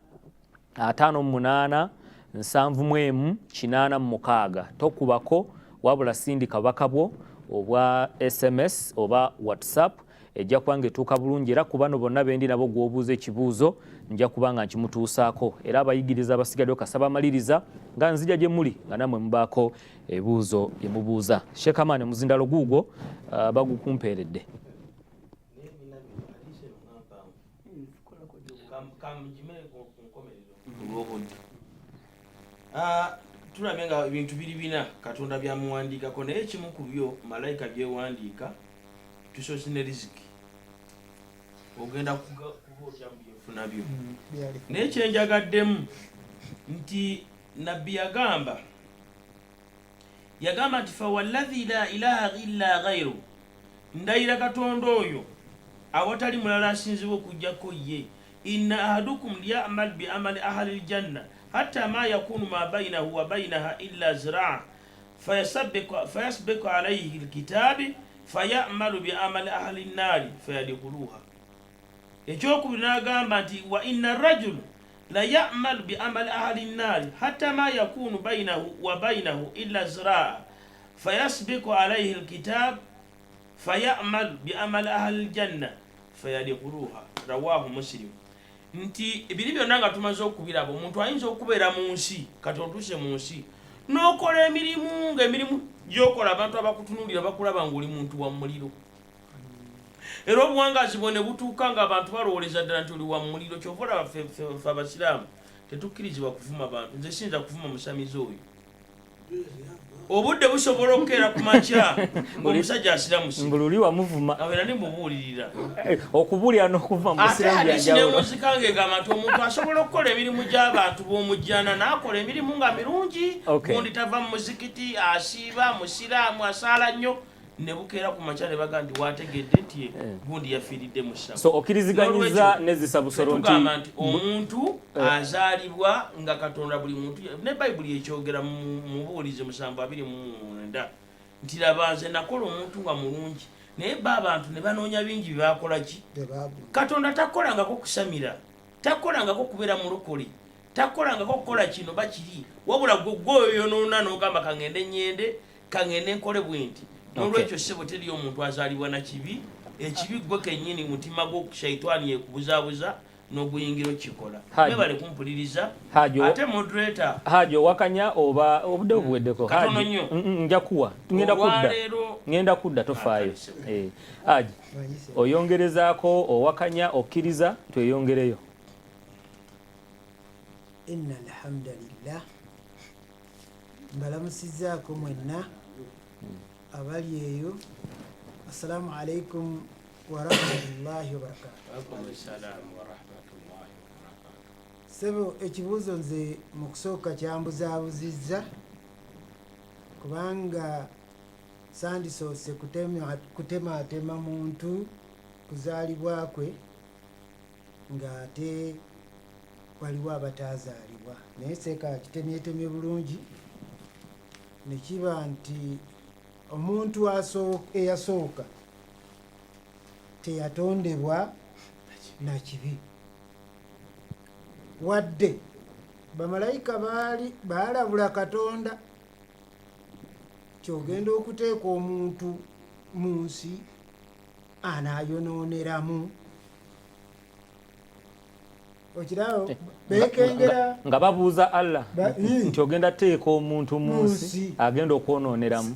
58 7 tokubako wabula sindika bakabwo obwa SMS oba WhatsApp ejja kubange tuuka bulungi era ku bano bonna bendi nabo gw'obuuza ekibuuzo nja kubanga nkimutuusaako era abayigiriza abasigaddeyo kasaba maliriza nga nzija gye muli nga nammwe mubaako ebibuuzo bye mubuuza Sheikh Aman muzindalo guugwo bagukumpeeredde tulabye nga ebintu biri bina katonda byamuwandiikako naye kimu ku byo malayika byewandiika tusoose ne riziki ogenda kubaotya mubyenfuna byo naye kyenjagaddemu nti nabbi yagamba nti fawalladhi la ilaha illa ghairu ndayira katonda oyo awatali mulala asinzibwa okujjako ye inna ahadukum liyamal bi amali ahli aljanna hatta ma yakunu ma bainahu wa bainaha illa zira' fayasbiqu alayhi alkitabi fayamalu bi amali ahli an-nari fayadkhuluha ekyokubiri n'agamba nti wa inna rajulu la ya'malu bi amali ahli an-nari hatta ma yakunu bainahu wa bainahu illa zira' fayasbiqu alayhi alkitab fayamalu bi amali ahli aljanna fayadkhuluha rawahu Muslim nti ebiri byonna nga tumaze okubiraba omuntu ayinza okubeera mu nsi kati otuuse mu nsi n'okola emirimu ng'emirimu gyokola abantu abakutunulira bakulaba ngaoli muntu wa muliro era obuwangazi bwone butuuka nga abantu balowoleza ddala nti oli wa muliro kyova olaba ffe abasiraamu tetukkirizibwa kuvuma abantu nze siyinza kuvuma musamizi oyo obudde busobola okukeera ku makya ng'omusajja asiramusi mbululi wamuvuma abeera nimubuulirira okubuulira n'okuvuma mu ate hadisi nemuzika ng'egamba nti omuntu asobola okukola emirimu gy'abantu b'omujjana n'akola emirimu nga mirungi gundi tava mu muzikiti asiiba musiraamu asaala nnyo ne bukeera ku makya ne baga nti wategedde nti gundi yafiiridde mu ssabu so okkiriziganyiza nezisa busolo tugamba nti omuntu azaalibwa nga katonda buli muntu ne bayibuli ekyogera mu buwulize 7:29 nti laba nze nakola omuntu nga mulungi naye ba abantu ne banoonya bingi byebakola ki katonda takolangako kusamira takolangako kubeera mulokole takolangako kukola kino bakiri wabula gweoyo yonoona n'ogamba kangende nyende kangende nkole bwenti nolwekyo ssebo teriyo omuntu azaalibwa na kibi ekibi gwe kennyini mutima gwo shaitani yekubuzaabuza n'oguyingira okikola nebale kumpuliriza ate moderator hajo wakanya oba obudde obuweddeko katono nnyo nja kuwa ngenda kudda tofaayo haji oyongerezaako owakanya okkiriza tweyongereyo inna alhamdulillah mbalamusizaako mwenna abali eyo assalamu alaikum warahmatullahi wabarakatuh sebo ekibuuzo nze mu kusooka kyambuzaabuzizza kubanga sandisoose kutematema muntu kuzaalibwa kwe ng'ate waliwo abataazaalibwa naye seeka kitemyetemye bulungi nekiba nti omuntu eyasooka teyatondebwa na kibi wadde bamalayika baalabula katonda kyogenda okuteeka omuntu mu nsi anaayonooneramu okirawo bekengera nga babuuza Allah nti ogenda teeka omuntu mu nsi agenda okwonooneramu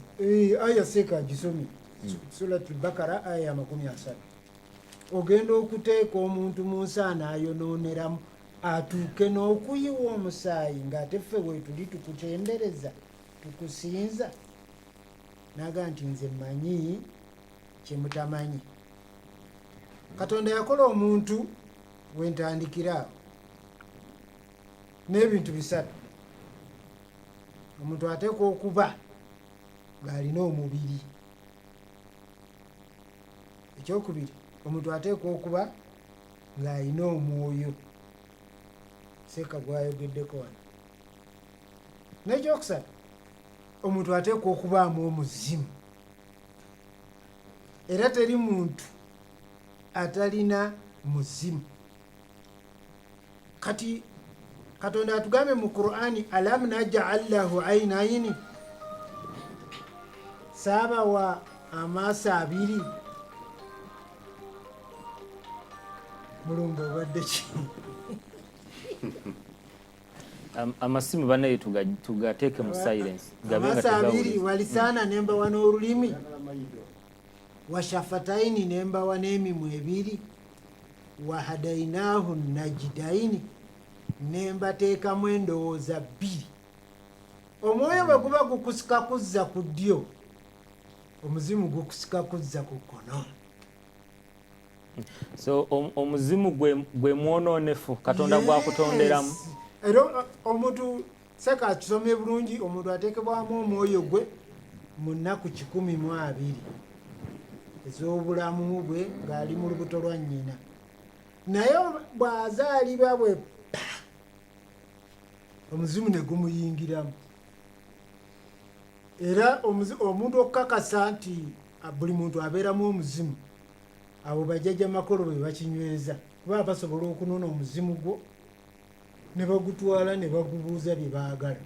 aya seeka gisomye surati bakara aya ya 30 ogenda okuteeka omuntu mu nsi anaayonooneramu atuuke n'okuyiwa omusaayi ng'ate ffe bwetuli tukutendereza tukusinza naga nti nze mmanyi kyemutamanyi katonda yakola omuntu wentandikira n'ebintu bisatu omuntu ateekwa okuba ng'alina omubiri ekyokubiri omuntu ateekwa okuba ng'alina omwoyo seeka gwayogeddeko wano n'ekyokusatu omuntu ateekwa okubaamu omuzimu era teri muntu atalina muzimu kati katonda atugambe mu Qur'ani alam naj'al lahu aynaini saabawa amaaso abiri mulungu obadde ki amasimu banaye tugateeke mu silence amaaso abiri walisaana nembawa n'olulimi washafataini nembawa n'emimwa ebiri wahadainahu najidaini nembateekamu endowooza bbiri omwoyo bwe guba gukusika kuzza ku ddyo omuzimu gukusika kuzza ku kkono so omuzimu gwe mwonoonefu katonda gwakutonderamu era omuntu seka akisomye bulungi omuntu ateekebwamu omwoyo gwe mu nnaku 12 ez'obulamu bwe ng'ali mu lubuto lwa nnyina naye bw'azaalibwa bwe omuzimu ne gumuyingiramu era omuntu okukakasa nti buli muntu abeeramu omuzimu abo bajjajja makolo bwe bakinyweza kuba basobola okunona omuzimu gwo ne bagutwala ne bagubuuza bye baagala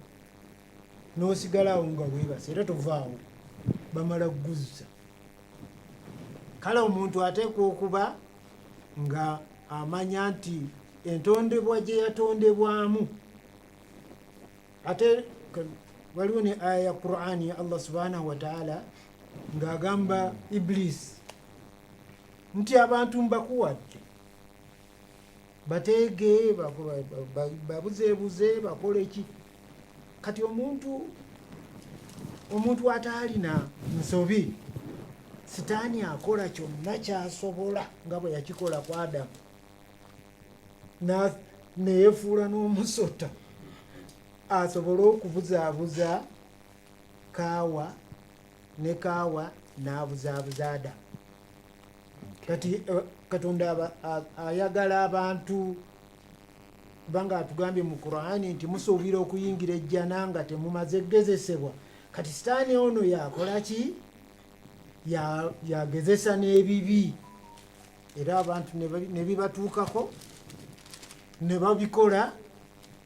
n'osigalawo nga weebase era tovaawo bamala kuguzza kale omuntu ateekwa okuba nga amanya nti entondebwa gye yatondebwamu ate waliwo ne aya ya qur'ani ya allah subhanahu wataala ng'agamba iblisi nti abantu mbakuwadde bateege babuzeebuze bakole ki kati omuntu ataalina nsobi sitaani akola kyonna kyasobola nga bwe yakikola ku adamu neyefuula n'omusota asobole okubuzaabuza kaawa ne kaawa n'abuzaabuza adamu kati katonda ayagala abantu kubanga atugambye mu qur'ani nti musuubira okuyingira ejjana nga temumaze gezesebwa kati sitaani ono yakola ki yagezesa n'ebibi era abantu ne bibatuukako ne babikola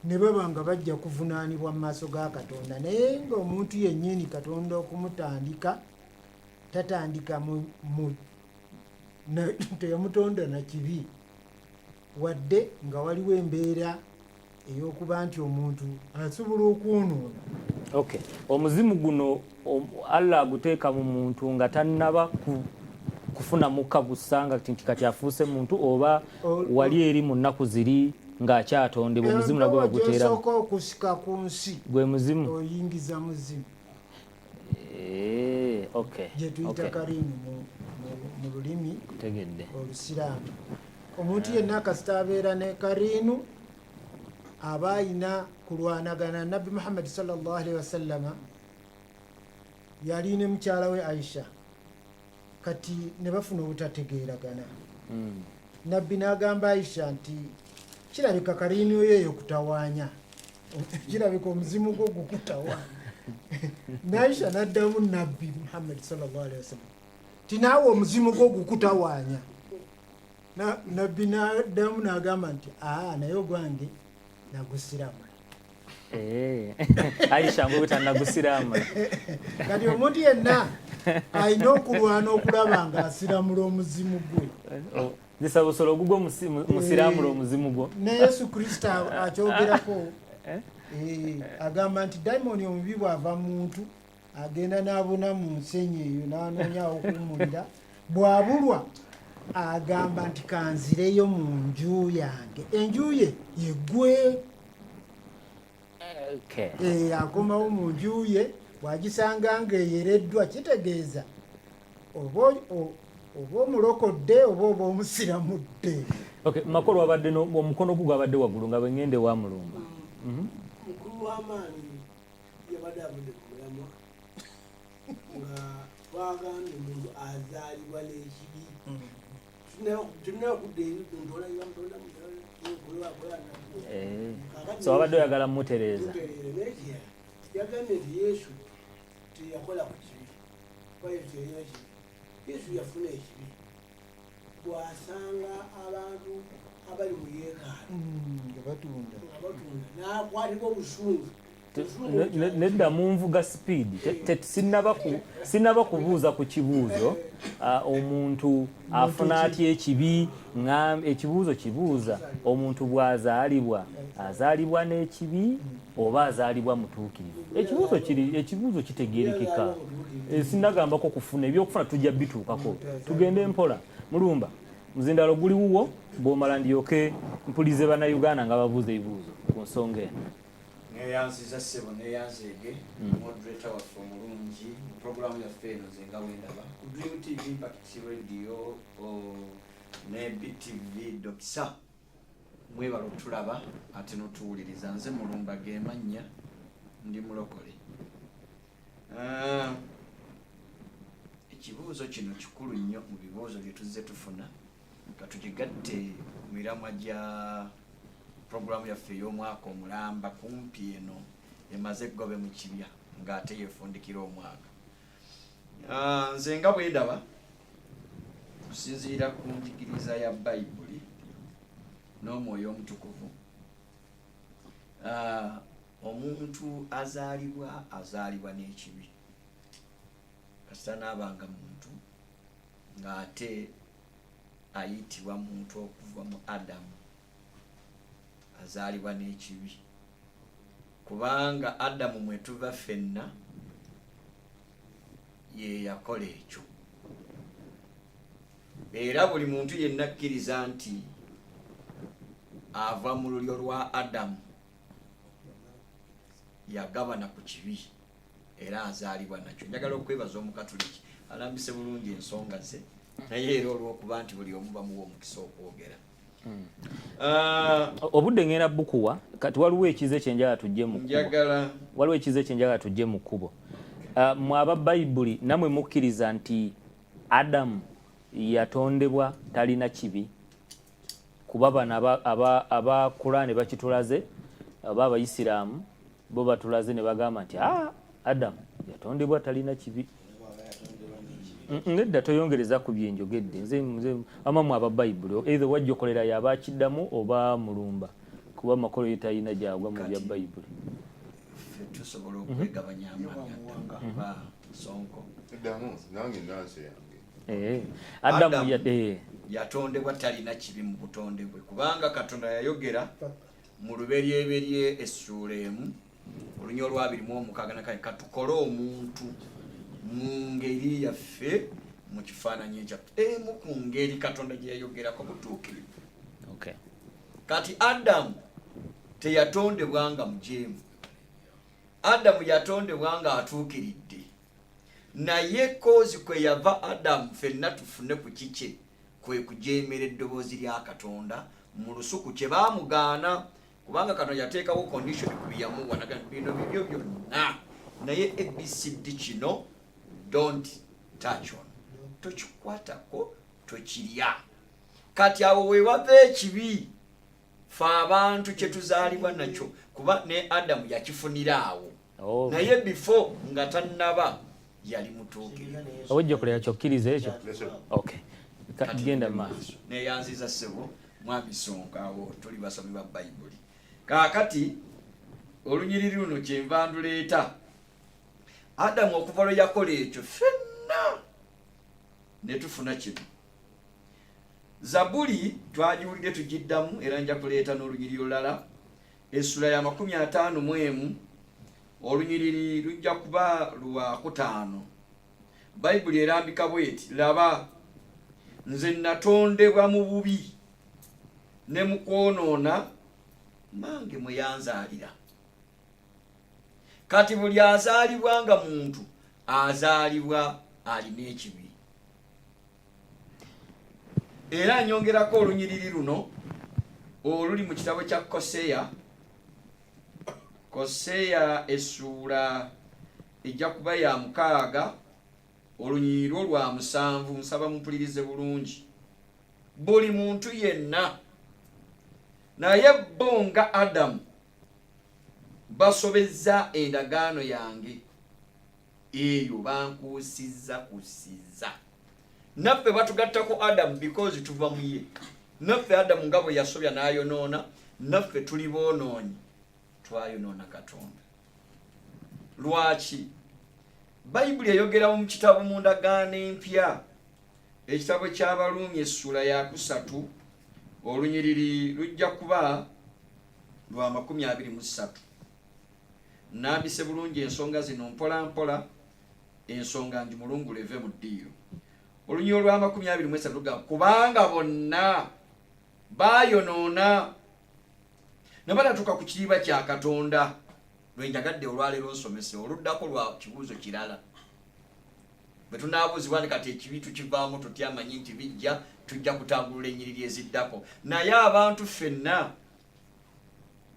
ne baba nga bajja kuvunaanibwa mu maaso ga katonda naye ng'omuntu yennyini katonda okumutandika tatandika teyamutonda na kibi wadde nga waliwo embeera ey'okuba nti omuntu asobola okwonoona. Okay, omuzimu guno Allah aguteeka mu muntu nga tannaba kufuna mukka gusanga nti kati afuuse muntu oba wali eri mu nnaku ziri ng'akyatondebwa omuzimu nagwe baguteera gyosooka okusika ku nsi gwe muzimu oyingiza muzimu okay, gye tuyita karimu mu lulimi olusiraamu. Omuntu yenna kasita abeera ne kariinu aba ayina kulwanagana. Nabbi Muhammad sallallahu alaihi wasallama yali ne mukyala we Aisha kati ne bafuna obutategeeragana. Nabbi n'agamba Aisha nti kirabika kariinu yeeyo kutawaanya kirabika omuzimu gwo gukutawaanya. Aisha n'addamu Nabbi Muhammad sallallahu alaihi wasallam ti naawe omuzimu gwo gukutawaanya. Nabbi n'addamu n'agamba nti naye ogwange nagusiramu. Aisha ngwe tannagusiramu. Kati omuntu yenna alina okulwana okulaba nga asiramula omuzimu gwe. Zisa busolo gugwo musiramula omuzimu gwo. Ne Yesu Kristo akyogerako agamba nti daimoni omubi bw'ava muntu agenda n'abuna mu nsenyi eyo n'anoonya okuwummulira bw'abulwa agamba nti kanzireyo mu nju yange. Enju ye yeggwe. Akomawo mu nju ye bw'agisanga ng'eyereddwa kitegeeza oba omulokodde oba omusiramudde. Makolo wabadde omukono gwo gwabadde waggulu nga bwe ŋŋende wa mulumba. Mukulu w'amaanyi yabadde avudde ku mulamwa nga twagambye omuntu azaalibwa n'ekibi. Tulina okudda eri ntola mutonda so wabadde oyagala mutereeza. Yagambye nti Yesu teyakola ku kibi kuba Yesu yalina kibi. Yesu yafuna ekibi. Bw'asanga abantu abali mu yeekaalu nga batunda n'akwatibwa obusungu. Nedda munvuga speed sinnaba kubuuza ku kibuuzo omuntu afuna atya ekibi. Ekibuuzo kibuuza omuntu bw'azaalibwa azaalibwa n'ekibi oba azaalibwa mutuukirivu. Ekibuuzo kitegeerekeka. Sinnagambako kufuna ebyokufuna tujja bituukako tugende mpola. Mulumba muzindalo guli wuwo bw'omala ndyoke mpulize bannayuganda nga babuuza ebibuuzo ku nsonga eno. Neyanziza ssebo neyanzeege moderator waffe omulungi programu yaffe eno zenga wendaba ku Dream TV Impact Radio ne BTV Dokisa mwebala otulaba ate n'otuwuliriza. Nze Mulumba ge mannya ndi mulokole. Ekibuuzo kino kikulu nnyo mu bibuuzo bye tuzze tufuna nga tugigatte mu miramwa gya programu yaffe ey'omwaka omulamba kumpi eno emaze eggobe mu kibya ng'ate yeefundikira omwaka. Nze nga bwendaba kusinziira ku njigiriza ya Bayibuli n'Omwoyo Omutukuvu, omuntu azaalibwa n'ekibi kasita n'abanga muntu ng'ate ayitibwa muntu okuva mu Adamu azaalibwa n'ekibi kubanga Adamu mwe tuva ffenna ye yakola ekyo era buli muntu yenna akkiriza nti ava mu lulyo lwa Adamu yagabana ku kibi era azaalibwa nakyo. Njagala okwebaza Omukatuliki alambise bulungi ensonga ze naye era olw'okuba nti buli omu bamuwa omukisa okwogera. Obudde ngenda bukuwa kati waliwo ekize kyenjala tujje mu njagala waliwo ekize kyenjala tujje mu kkubo. Mu aba Bayibuli namwe mukkiriza nti Adamu yatondebwa talina kibi? Kuba bano aba Qur'ani bakitulaze aba Abayisiraamu bo batulaze ne bagamba nti Adamu yatondebwa talina kibi. Ngedda toyongereza ku byenjogedde nze amamu aba Bayibuli either wajja okolera yaba kiddamu oba mulumba kuba makolo yetalina gyagwa mu bya Bayibuli. Tusobola okwegabanya amanya ba sonko Adamu nange nanse yange Adamu yatondebwa talina kibi mu butonde bwe kubanga Katonda yayogera mu luberyeberye essula emu olunyo lwa 26 katukole omuntu mu ngeri yaffe mu kifaananyi kyaffe emu ku ngeri Katonda gye yayogerako butuukirivu. Kati Adamu teyatondebwa nga mujeemu. Adamu yatondebwa nga atuukiridde naye kozi kwe yava Adamu ffenna tufune ku kike kwe kujeemera eddoboozi lya Katonda mu lusuku kye baamugaana kubanga Katonda yateekawo condition ku byamuwa nagamba bino bibyo byonna naye ABCD kino don't touch on tokikwatako tokirya. Kati awo we wava ekibi fe abantu kye tuzaalibwa nakyo kuba ne Adamu yakifunira awo naye before nga tannaba yali mutuukirivu. Ojja kulera kyokkiriza ekyo? Genda maaso. Neyanziza ssebo mwami Sonko awo tuli basomi ba Bayibuli. Kaakati olunyiriri luno kyenva nduleeta Adamu okuva lwe yakola ekyo ffenna ne tufuna kino. Zabuli twagiwulidde tugiddamu era nja kuleeta n'olunyiriri lulala essula ya 51 olunyiriri lujja kuba lwa 5. Bayibuli erambika bweti laba nze natondebwa mu bubi ne mu kwonoona mange mwe yanzaalira. Kati buli azaalibwa nga muntu azaalibwa alina ekibi. Era nyongerako olunyiriri luno oluli mu kitabo kya Koseya essula ejja kuba ya 6 olunyiriri olwa 7 nsaba mupulirize bulungi. Buli muntu yenna naye bo nga Adamu basobezza endagaano yange eyo bankuusizza. Naffe batugattako Adamu because tuva mu ye. Naffe Adamu nga bwe yasobya n'ayonoona naffe tuli boonoonyi twayonoona Katonda. Lwaki? Bayibuli eyogera mu kitabo mu ndagaano empya ekitabo ky'Abaluumi essula ya 3 olunyiriri lujja kuba lwa 23. Nambise bulungi ensonga zino mpola mpola ensonga ndi mulungule eve mu ddiiro. Olunyiriri lwa 23 lugamba kubanga bonna bayonoona ne batatuuka ku kiriba kya Katonda. Lwe njagadde olwaleero nsomese oluddako lwa kibuuzo kirala bwe tunaabuuzibwa kati ekibi tukivaamu tutya amanyi nti bijja tujja kutambulula ennyiriri eziddako naye abantu ffenna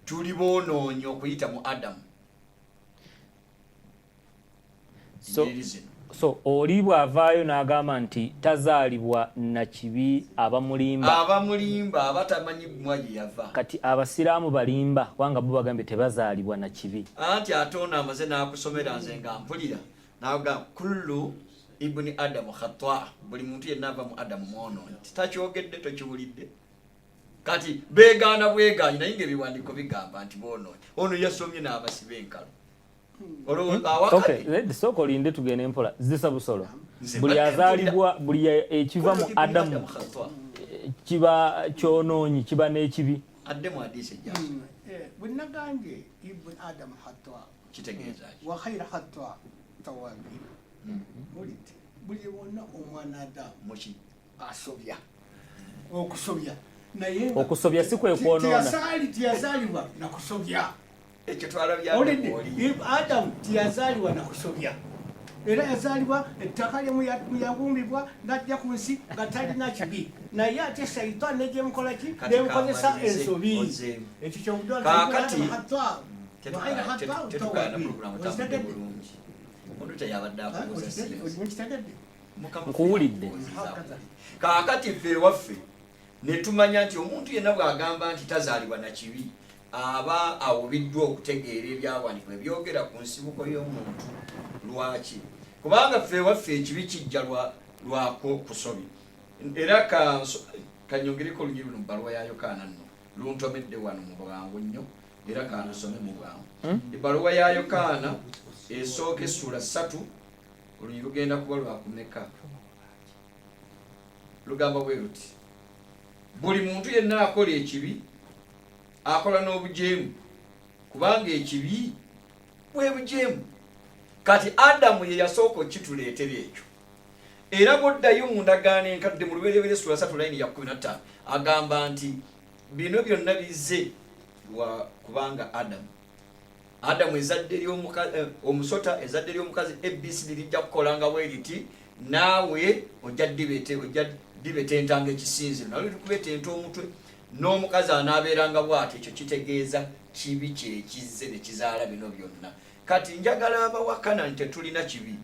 tuli boonoonyi okuyita mu Adamu. So oli bw'avaayo n'agamba nti tazaalibwa na kibi abamulimba abatamanyi bumwa gye yava. Kati Abasiraamu balimba kubanga bo bagambye tebazaalibwa na kibi. Anti ate ono amaze n'akusomera nze nga mpulira n'agamba kullu ibuni Adamu khata, buli muntu yenna ava mu Adamu mwonoonyi. Takyogedde tokiwulidde. Kati beegaana bwegaanyi naye ng'ebiwandiiko bigamba nti boonoonyi. Ono yasomye n'abasiba enkalo. Sooka olinde tugende mpola zisa busolo. Buli azaalibwa buli ekiva mu Adamu kiba kyonoonyi kiba n'ekibi adde mu hadisi ejja bwenagambye ibn adam hatwa kitegeeza ki wa khaira hatwa tawabi mulite buli wonna omwana adamu muki asobya okusobya naye okusobya si kwe kwonoona tiyazaalibwa nakusobya ekyo twalabya adamu tiyazaalibwa nakusobya era yazaalibwa ettaka lyemuyabumbibwa n'ajja ku nsi nga talina kibi naye ate shaitaani negyemukolaki nemukozesa ensobi ekyo nkuwulidde kaakati ffe ewaffe ne tumanya nti omuntu yenna bw'agamba nti tazaalibwa na kibi aba awubiddwa okutegeera ebyawandiikibwa ebyogera ku nsibuko y'omuntu lwaki kubanga ffe ewaffe ekibi kijja lwako kusobi era kanyongereko olunyi luno mu bbaluwa ya yokaana nno luntomedde wano mu bwangu nnyo era kanusome mu bwangu ebbaluwa ya yokaana esooka essula 3 olunyi lugenda kuba lwakumeka lugamba bwe luti buli muntu yenna akola ekibi akola n'obujeemu kubanga ekibi bwe bujeemu kati adamu ye yasooka okituleetera ekyo era bwoddayo mu ndagaano enkadde mu lubereberye sula 3 layini ya 15 agamba nti bino byonna bizze kubanga adamu ezadde omusota ezadde ly'omukazi abc lirijja kukolanga bwe riti naawe ojja dibetentanga ekisinziro nawe likubetenta omutwe n'omukazi anaabeeranga bw'ati ekyo kitegeeza kibi kyekizze ne kizaala bino byonna kati njagala abawakana nti tetulina kibi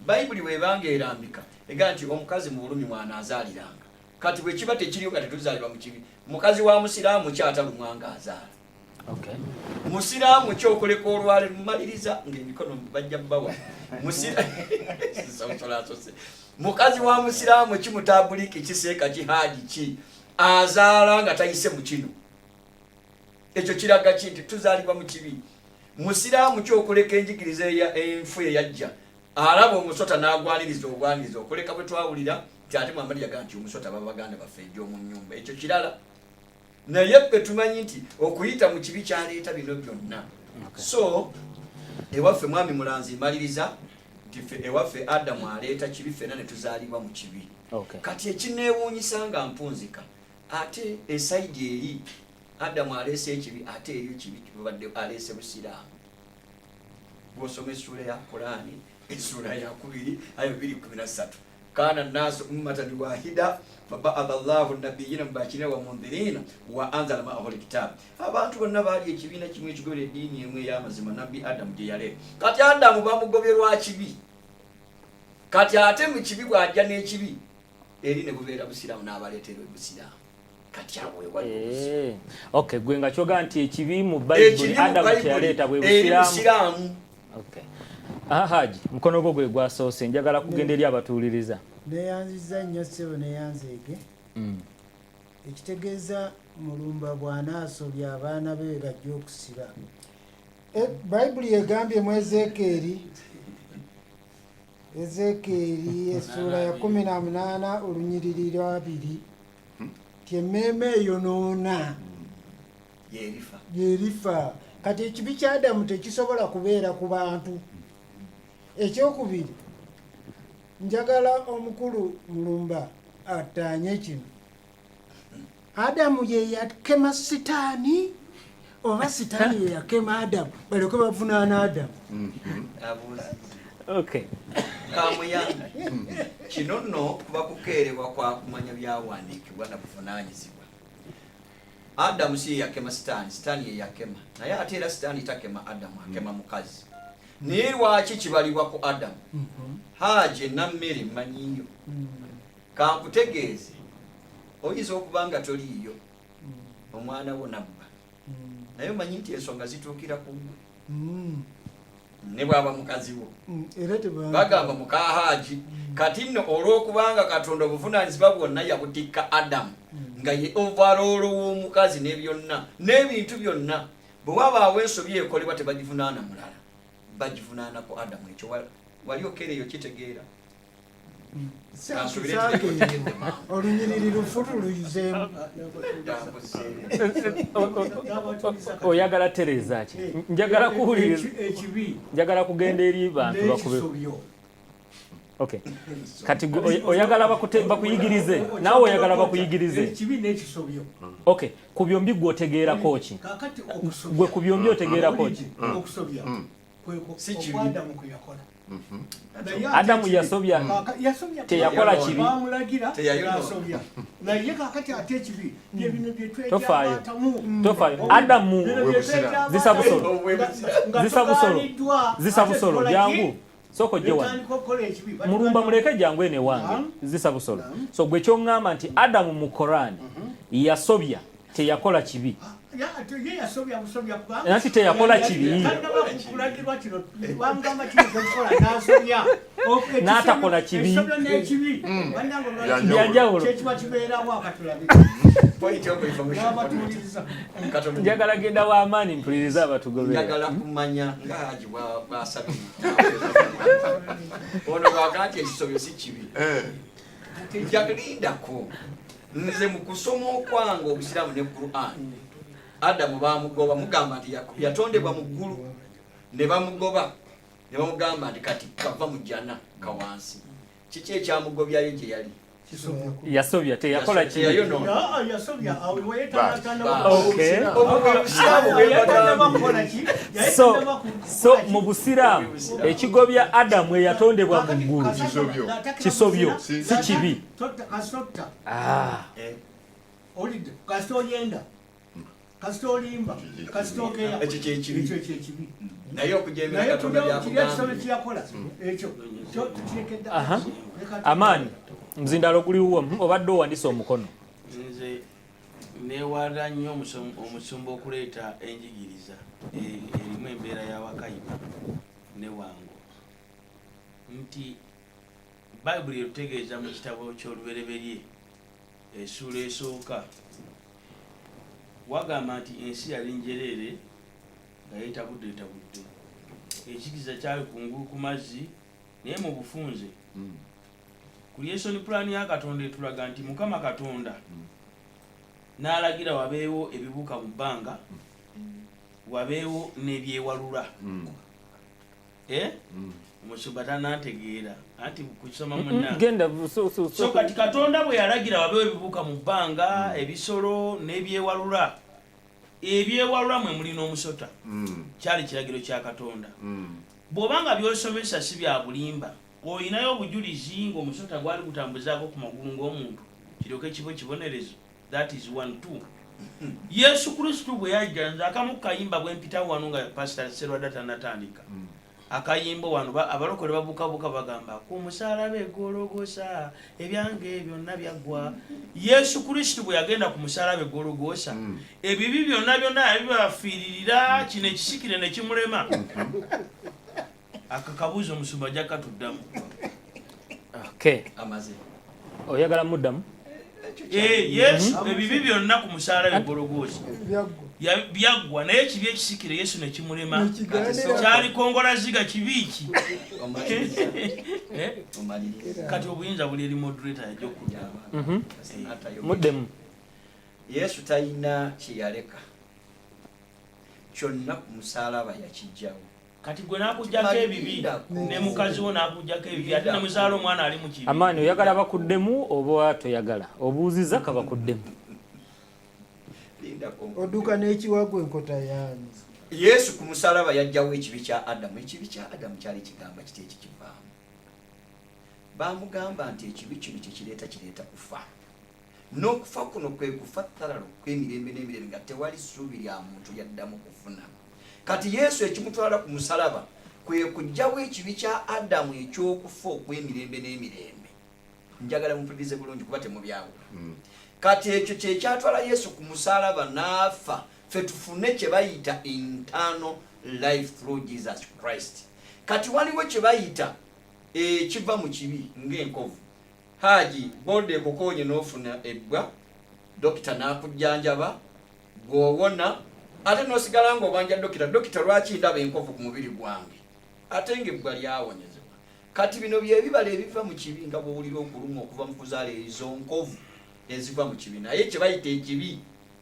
bayibuli bwebanga erambika ega nti omukazi mu bulumi mwanaazaaliranga kati bwe kiba tekiriyo nga tetuzaalirwa mu kibi mukazi wa musiraamu kyatalumwanga azaala musiraamu kyokoleka olwale lumaliriza ng'emikono bajja bbawa mukazi wa musiraamu kimutabuliki kiseeka kihaji ki azaala nga tayise mu kino ekyo kiraga ki nti tuzaalibwa mu kibi musiraamu kyokoleka enjigiriza enfu eyajja alaba omusota n'agwaniriza obwaniriza okoleka bwe twawulira nti ate Muhammad yagaa nti omusota babaganda baffe ejj'omu nnyumba ekyo kirala naye ffe tumanyi nti okuyita mu kibi kyaleeta bino byonna so ewaffe mwami mulanzi maliriza nti ffe ewaffe adamu aleeta kibi ffena ne tuzaalibwa mu kibi kati ekineewuunyisa nga mpunzika ate esaidi eri adamu aleese ekibi ate eriyo kibi kibadde aleese busiraamu bw'osoma essula ya Qur'ani essula ya 2:13 kana nnasu ummatan wahida fabaatha Allahu nabiyina mubashirina wa mundhirina wa anzala ma'ahu alkitab abantu bonna baali ekibiina kimu ekigobera eddiini emu ey'amazima nabbi adamu gye yaleeta kati adamu bamugoberwa kibi kati ate mu kibi bw'ajja n'ekibi eri ne bubeera busiraamu n'abaleetera busiraamu kati awo okay gwe nga kyoga nti ekibi mu bayibuli adamu kye yaleeta bwe busiraamu okay Haji mukono gwo gwe gwasoose njagala kugenda eri abatuuliriza neyanziza nnyo ssebo neyanzeege ekitegeeza mulumba bw'anaasobya abaana be bajja okusiba bayibuli egambye mu Ezekeeri essuula ya 18 olunyiriri lwa 2 ti emmeeme eyonoona yerifa kati ekibi kya Adamu tekisobola kubeera ku bantu. Ekyokubiri njagala omukulu mulumba ataanye kino Adamu ye yakema sitaani oba sitaani ye yakema Adamu baleke bavunaana Adamu. Okay. Kamuyanga kino nno kuba kukeerebwa kwa kumanya byawandiikibwa na buvunaanyizibwa. Adamu si yakema sitaani ye yakema naye ate era sitaani takema Adamu akema mukazi. Naye lwaki kibalibwa ku Adamu? Haje nammere mmanyiyo kankutegeeze oyinza okuba nga toliiyo omwana wo nabba naye omanyi nti ensonga zituukira ku gwe ne bwaba mukazi wo bagamba muka Haji kati nno olw'okubanga Katonda obuvunaanyizibwa bwonna yabutikka Adamu nga ye overall w'omukazi ne byonna n'ebintu byonna bwe wabaawo ensobi ekolebwa tebagivunaana mulala bagivunaana ku Adamu. Ekyo wali okeereyo kitegeera olunyiriri lufulu luyuzeemu. Oyagala Tereza ki? Njagala kuwuliriza. Njagala kugenda eri bantu bakube. Okay. Kati oyagala bakuyigirize. Nawe oyagala bakuyigirize. Ekibi n'ekisobyo. Okay. Ku byombi gwe otegeerako ki? Kakati okusobya. Gwe ku byombi otegeerako ki? Okusobya. Si kibi. Adamu kuyakola. Adamu yasobya. Teyakola kibi. Bamulagira yasobya. Naye kakati ate ekibi. Byebino byetwejja. Tofaayo. Adamu zisabusolo jangu. Soko jewa. Mulumba muleke jangu ene wange. Zisabusolo. So gwe kyongamba nti Adamu mu Quran yasobya teyakola kibi. Nati teyakola kibi. N'atakola kibi. Byanjawulo. Njagala genda w'amaanyi mpuliriza abatugobera. Njagala kumanya nga Haji bw'asabye. Ono bw'agamba ekisobyo si kibi. Njagalindako. Nze mu kusoma okwange Obusiraamu ne Quran. Adamu bamugoba mugamba nti yatondebwa mu ggulu ne bamugoba ne bamugamba nti kati kava mu jjana kawansi. Kiki ekyamugobyayo gye yali? Yasobya teyakola kibi. Yasobya So mu Busiraamu ekigobya Adamu eyatondebwa mu ggulu kisobyo si kibi. Olidde kasitoyenda kasitolimba kasitokeya ekyo kyekibi. Naye okujembera Katonda byakugambe kiyakola ekyo tukirekedde. Amaani mzindalo guliwo obadde owandisa omukono. Nze newala nnyo omusumba okuleeta enjigiriza erimu embeera y'Abakayiba ne Wango nti Bayibuli erutegeeza mu kitabo ky'Olubereberye essuula esooka wagamba nti ensi yali njereere nga yeetabudde ekikiriza kyali kungulu ku mazzi naye mu bufunze. Creation plan ya Katonda etulaga nti Mukama Katonda n'alagira wabeewo ebibuka mu bbanga wabeewo n'ebyewalula. Omusumba tanantegeera anti kusoma munna. So kati Katonda bwe yalagira wabeewo ebibuka mu bbanga ebisolo n'ebyewalula. Ebyewalula mwe mulina omusota. Kyali kiragiro kya Katonda. Bw'obanga by'osomesa si bya bulimba oyinayo obujulizi ng'omusota gwali gutambuzaako ku magulu ng'omuntu kiryoke kibo kibonerezo. That is 1 2. Yesu Kristo bwe yajja nze akamu kayimba bwe mpitawo wano nga Pastor Serwada tanatandika. Akayimbo wano abalokole babukabuka bagamba ku musaalaba Gologoosa ebyange byonna byaggwa. Yesu Kristo bwe yagenda ku musaalaba Gologoosa ebibi byonna yabibafiiririra kino ekisikire ne kimulema. Akakabuuza omusumba ajja katuddamu. Okay. Amaze. Oyagala muddamu? Yesu ebibi byonna ku musaalaba Gologoosa byaggwa naye ekibi ekisikire Yesu ne kimulema. Kyali kongola ziga kibiiki. Kati obuyinza buli eri moderator yajja okuddamu. Muddemu. Yesu talina kyeyaleka kyonna ku musaalaba yakijjawo. Kati gwe nakujjako ebibi ne mukazi wo nakujjako ebibi ate ne muzaala omwana ali mu kibi. Amaani oyagala bakuddemu oba toyagala? Obuuziza ka bakuddemu. Oduka n'ekiwago enkota yange. Yesu ku musaalaba yajjawo ekibi kya Adamu. Ekibi kya Adamu kyali kigamba kiti ekikivaamu. Bamugamba nti ekibi kino kireeta kufa. N'okufa kuno kwe kufa ttalalo kw'emirembe n'emirembe nga tewali ssuubi lya muntu yaddamu kufuna. Kati Yesu ekimutwala ku musaalaba kwe kujjawo ekibi kya Adamu eky'okufa okw'emirembe n'emirembe. Njagala mumpulirize bulungi kuba temubyawo. Kati ekyo kye kyatwala Yesu ku musaalaba n'afa ffe tufune kye bayita internal life through Jesus Christ. Kati waliwo kye bayita ekiva mu kibi ng'enkovu. Haji bode ekokonye n'ofuna ebbwa dokita n'akujjanjaba gw'owona ate n'osigala ng'obanja dokita lwaki ndaba enkovu ku mubiri gwange ate ng'ebbwa lyawonyezebwa. kati bino byebibala ebiva mu kibi nga bwowulira okuluma okuva mu kuzaala ezo nkovu eziva mu kibi naye kye bayita ekibi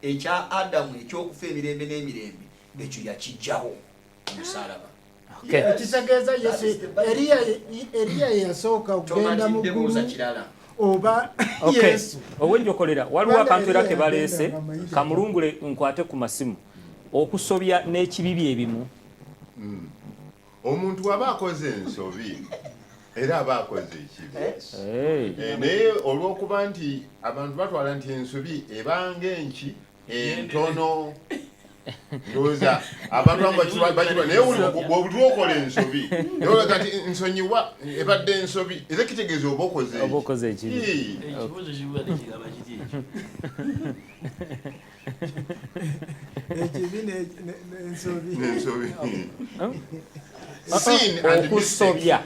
ekya adamu ekyokufa emirembe n'emirembe ekyo yakijjawo omusaalaba ekitegeeza yesu eriya yasooka okugenda mu ggulu oba yesu owenjokolera waliwo akantu era ke baleese kamulungule nkwate ku masimu okusobya n'ekibibi ebimu omuntu aba akoze ensobi era aba akoze ekibi naye olw'okuba nti abantu batwala nti ensobi ebanga enki entono ndowooza abantu bakirwa naye bw'oli okola ensobi naye olaga nti nsonyiwa ebadde ensobi era kitegeeza oba okoze ekibi ekibuuzo kibadde kiraba kiti ekibi n'ensobi okusobya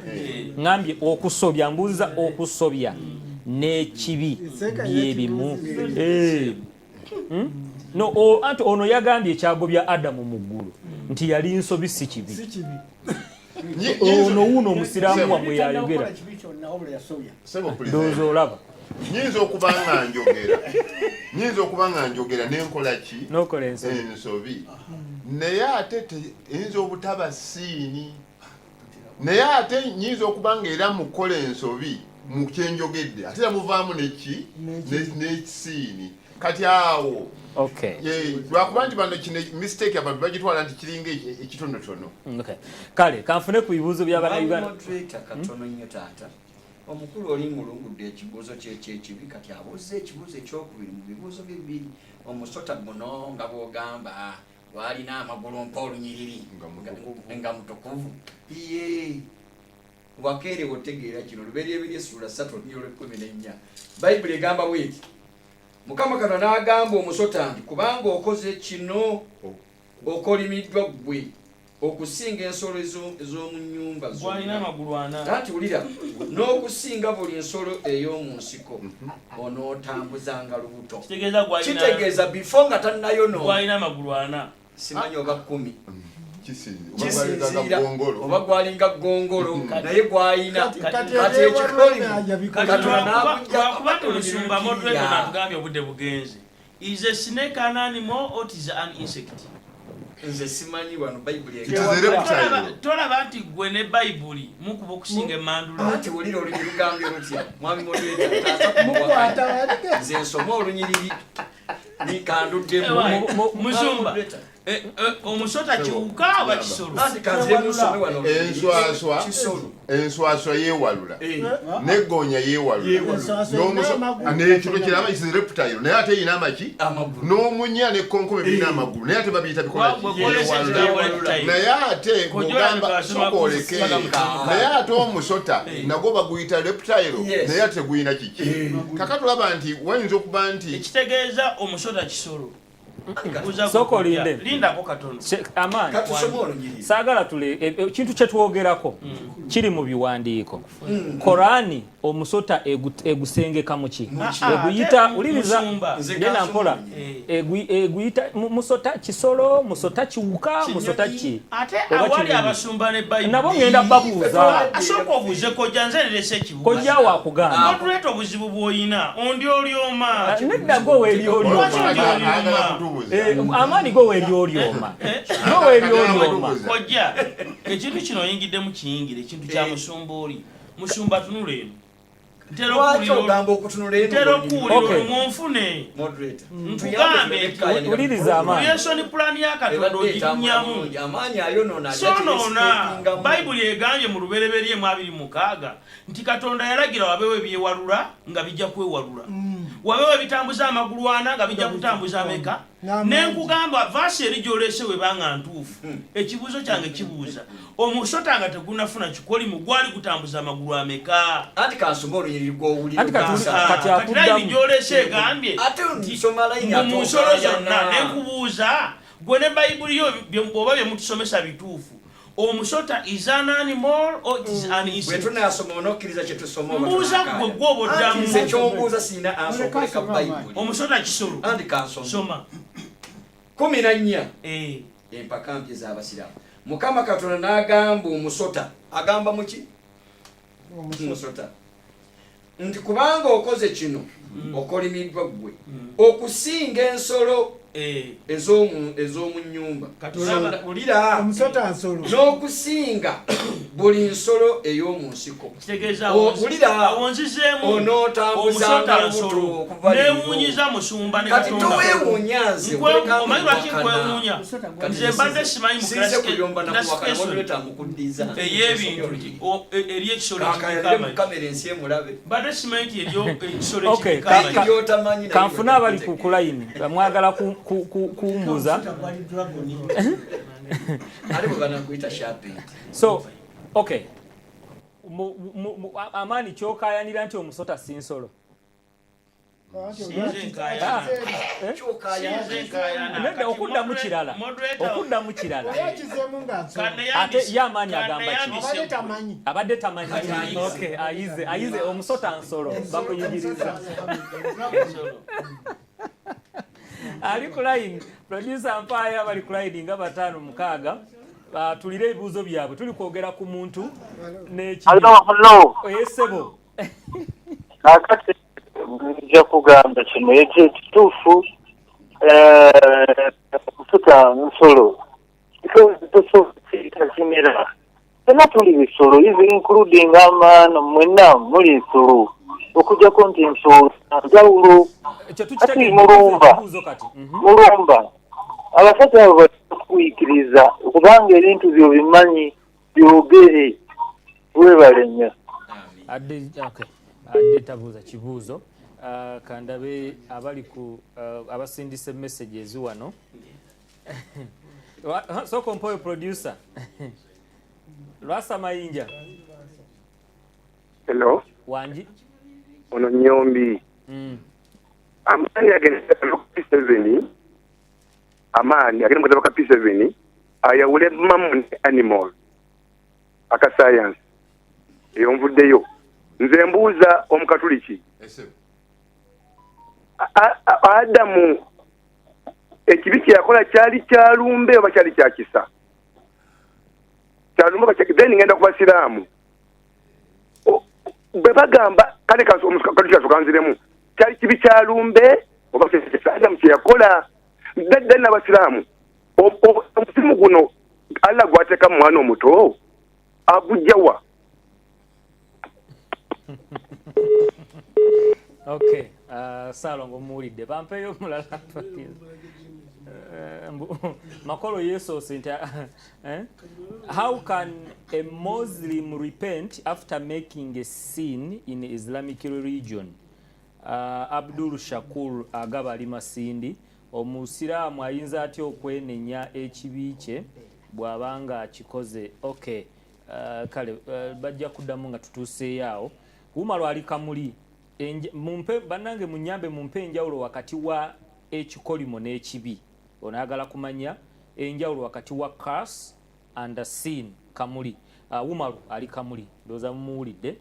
ngambye okusobya mbuuza okusobya n'ekibi byebimu no anti ono yagambye ekyagobya adamu mu ggulu nti yali nsobi si kibi ono wuuno omusiraamu wamwe yayogera ndowooza olaba nyinza okuba nga njogera nenkola ki nokola ensobi naye ate eyinza obutaba siini naye ate nyinza okuba nga era mukola ensobi mu kyenjogedde ate era muvaamu n'ekisiini kati awo lwakuba nti bano kino mistake abantu bagitwala nti kiringa ekitonotono kale kanfune ku bibuuzo by'abannayuganda katono nnyo taata omukulu oli mulungudde ekibuuzo kyekyekibi kati abuuza ekibuuzo ekyokubiri mu bibuuzo bibiri omusota guno nga bw'ogamba lwalina amagulu mpa olunyiriri nga mutukuvu ye wakeerewo otegeera kino luberyebiri essula 3:14 bayibuli egamba bweti mukama katonda n'agamba omusota nti kubanga okoze kino okolimiddwa ggwe okusinga ensolo ez'omu nnyumba ati wulira n'okusinga buli nsolo ey'omu nsiko onootambuzanga lubuto kitegeeza bifo nga tannayono simanyi oba 10 kisinziira oba gwalinga ggongolo naye gwayina kati ekikolimukuba tulusumba modreto natugambye obudde bugenze is a snake an animal or is an insect nze simanyi wano bayibuli tolaba nti gwe ne bayibuli mukuba okusinga emandula ati wulira olulimi lugambye lutya mwami modreto taasa kumuwakanya nze nsoma olunyiriri nikanduddemu musumba omusota kiwuka oba kisolo enswaswa yeewalula neggonya yeewalula nekiro kiraba is reptile naye ate yina amaki n'omunya nekonkome birina amagulu naye ate babiyita naye ate mugamba sokooleke naye ate omusota nagwo baguyita reptile naye ate teguyina kiki kakatulaba nti wayinza okuba nti ekitegeeza omusota kisolo soko linde lindako katono amani saagala tule ekintu kyetwogerako kiri mu biwandiiko Korani omusota egusengeka muki eguyita uliriza yena mpola eguyita musota kisolo musota kiwuka musota ki ate awali abasumba ne bayibuli nabo ngenda babuuza asoko obuze kojja nzererese ekibuuzo kojja wakugamba notuleta obuzibu bw'oyina ondi olyoma nedda gwe weeri olyoma amani go weeri olyoma go weeri olyoma kojja ekintu kino oyingiddemu kiyingire ekintu kya musumba oli musumba tunula eno ntera okuwulira munfune ntugambe uliriza amaanyi yensoni pulaani ya katonda oginnyamu sonoona bayibuli egambye mu lubereberye mu 26 nti katonda yalagira wabeewo ebyewalula nga bijja kwewalula wabeewo ebitambuza amagulu ana nga bijja kutambuza ameka nenkugamba vaasi eri gy'oleese webanga ntuufu ekibuuzo kyange kibuuza omusota nga tegunafuna kikolimu gwali gutambuza amagulu ameka anti kansoma olunyiriri gw'owulira kati layini gy'oleese egambye mu nsolo zonna nenkubuuza gwe ne bayibuli yo oba byemutusomesa bituufu omusota is an animal or is an insect bwetu nasoma onokkiriza kyetusoma mbuuza gwe gw'oboddamu nze kyombuuza siina answer okuleka bayibuli omusota kisolo anti kansoma soma 14 empaka mpye z'abasiraamu mukama katonda n'agamba omusota agamba muki Musota nti kubanga okoze kino okolimiddwa gwe okusinga ensolo ez'omu nnyumba ulira omusota nsolo n'okusinga buli nsolo ey'omu nsiko ulira onootambuzanga lubuto okuva newuunyiza musumba ne kati toweewuunyaze omanyi lwaki nkwewuunya nze mbadde simanyi mukuddiza ey'ebintu eryekisolo kamera ensi emulabe mbadde simanyi nti ekisolo kanfuna abali ku layini mwagala kumbuza so okay Amani kyokayanira nti omusota si nsolo okuddamu kirala ate ye Amani agamba abadde tamanyi ayize omusota nsolo bakuyigiriza ali ku line producer Mpaya bali ku line nga 5-6 tulire ebibuuzo byabwe tuli kwogera ku muntu n'ekiyesebo akati nja kugamba kino ekituufu okufuta nsolo kimera tena tuli bisolo including amano mwenna muli nsolo okujjako nti nsolo njawulo ati mulumba abasajja abo bakuyikiriza kubanga ebintu byo bimanyi byogere webale nnyo adde tabuuza kibuuzo kandabe abali ku abasindise messages wano soko mpoyo producer Lwasa Mayinja hello wanji ono Nyombi Amani agenda ku P7 Amani agenda ku P7 ayawule mamu animal aka science eyomvuddeyo nze mbuuza omukatuliki Adamu ekibi kyakola kyali kyalumbe oba kyali kyakisa kyalumbe oba kyakideni ngenda ku basiraamu bwe bagamba kale omusukatuliki asukanziremu kyali kibi kyalumbe oba kyakisa Adamu kyeyakola ddani n'abasiraamu omusimu guno Allah gwateeka mu mwana omuto agujjawa okay Salongo muwulidde bampeeyo omulala makolo yeso sinta how can a Muslim repent after making a sin in Islamic religion? Abdul Shakur agaba ali Masindi omusiraamu ayinza atya okwenenya ekibi kye bw'abanga akikoze okay kale bajja kuddamu nga tutuuseeyo awo Umaro ali Kamuli mumpe banange munyambe mumpe enjawulo wakati wa ekikolimo n'ekibi onagala kumanya enjawulo wakati wa curse and sin Kamuli Umaro ali Kamuli ndoza mumuwulidde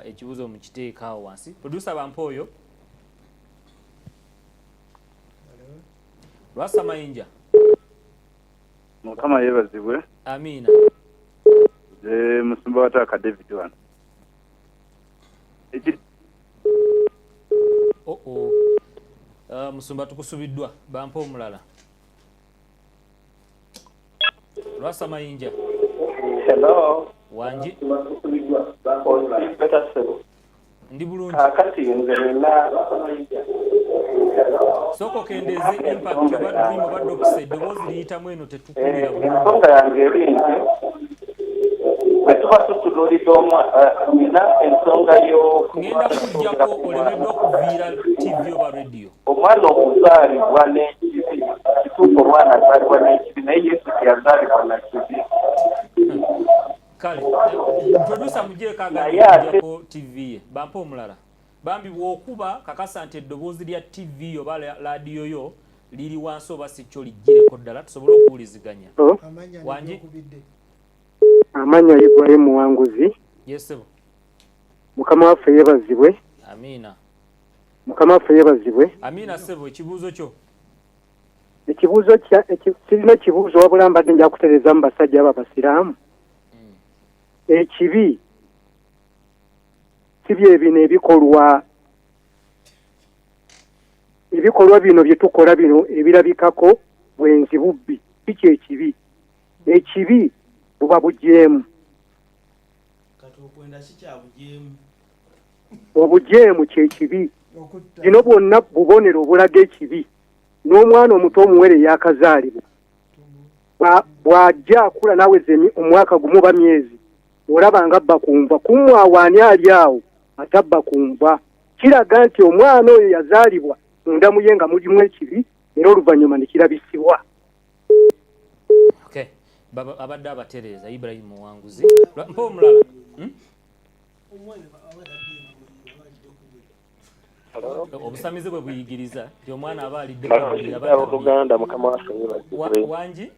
ekibuzo mukiteekaawo wansi producer Bampoyo Lwasa Mayinja Mukama yebazibwe Amina musumba wataka David wano musumba tukusubiddwa bampa omulala Lwasa Mayinja hello wanji ndi bulungi akati nze nina soko kendeze impact badrimo badokse dobozi liyitamu eno tetukulira ensonga yange eri nti bwetuba tutululidde nina ensonga ngenda kujjako olemeddwa okuviira TV oba radio omwana okuzaalibwa n'ekibi kituufu omwana azaalibwa n'ekibi naye Yesu teyazaalibwa na kibi kale producer mujeko agako TV ye bampa omulala bambi bwokuba kakasa nti eddoboozi lya TV oba radio yo liri wansi oba si kyo lijjireko ddala tusobole okuwuliziganya wanji amanya Ibrahim Muwanguzi yesebo mukama waffe yebazibwe amina mukama waffe yebazibwe amina sebo ekibuuzo kyo ekibuuzo kirina ekibuuzo wabula mbadde nja kutereeza mu basajja abo abasiraamu ekibi si bye bino ebikolwa bino bye tukola bino ebirabikako bwenzi bubbi kiki ekibi ekibi buba bujeemu obujeemu kyekibi gino bwonna bubonero obulaga ekibi n'omwana omuto omuwere yakazaalibwa bw'ajja akula naweze omwaka gumu ba myezi olaba nga abba kumva kumwawaani ali awo ate abba kumva kiraga nti omwana oyo yazaalibwa mundamu ye nga mulimu ekibi era oluvannyuma ne kirabisibwa. Abadde abatereeza Ibrahim Muwanguzi mpa omulala obusamize bwe buyigiriza nti omwana aba alidde abooluganda mukama waffe wangi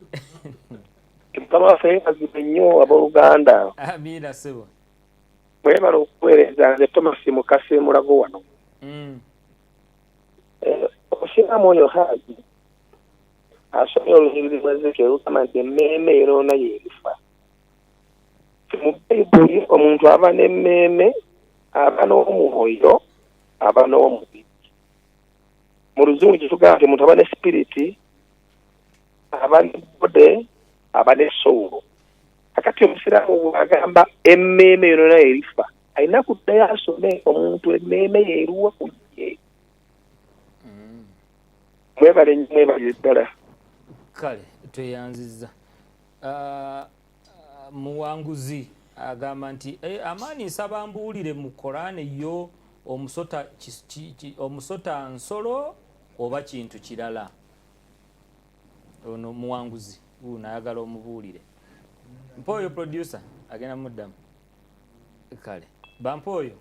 mukama waffe yeebazibwe nnyo abooluganda. Amiina ssebo mwebala okuweereza nze Thomas Mukase Mulago wano. Omusiraamu oyo Haaji asomye olunyiriri lwa Ezekiel lugamba nti emmeeme eroona yeerifa. Mu Bayibuli omuntu aba n'emmeeme aba n'omwoyo aba n'omubiri. Mu Luzungu kitugamba nti omuntu aba ne spiriti aba ne bode aba ne soul. Kakati omusiraamu bw'agamba emmeeme eroona yeerifa alina kuddayo asome omuntu emmeeme yeeruwa ku ye. Mwebale nnyo mwebale ddala. Kale tweyanzizza. Muwanguzi agamba nti amaani nsaba mbuulire mu Korani yo omusota nsolo oba kintu kirala. Ono Muwanguzi nayagala omubuulire. Mpoyo producer agenda muddamu. Kale bampoyo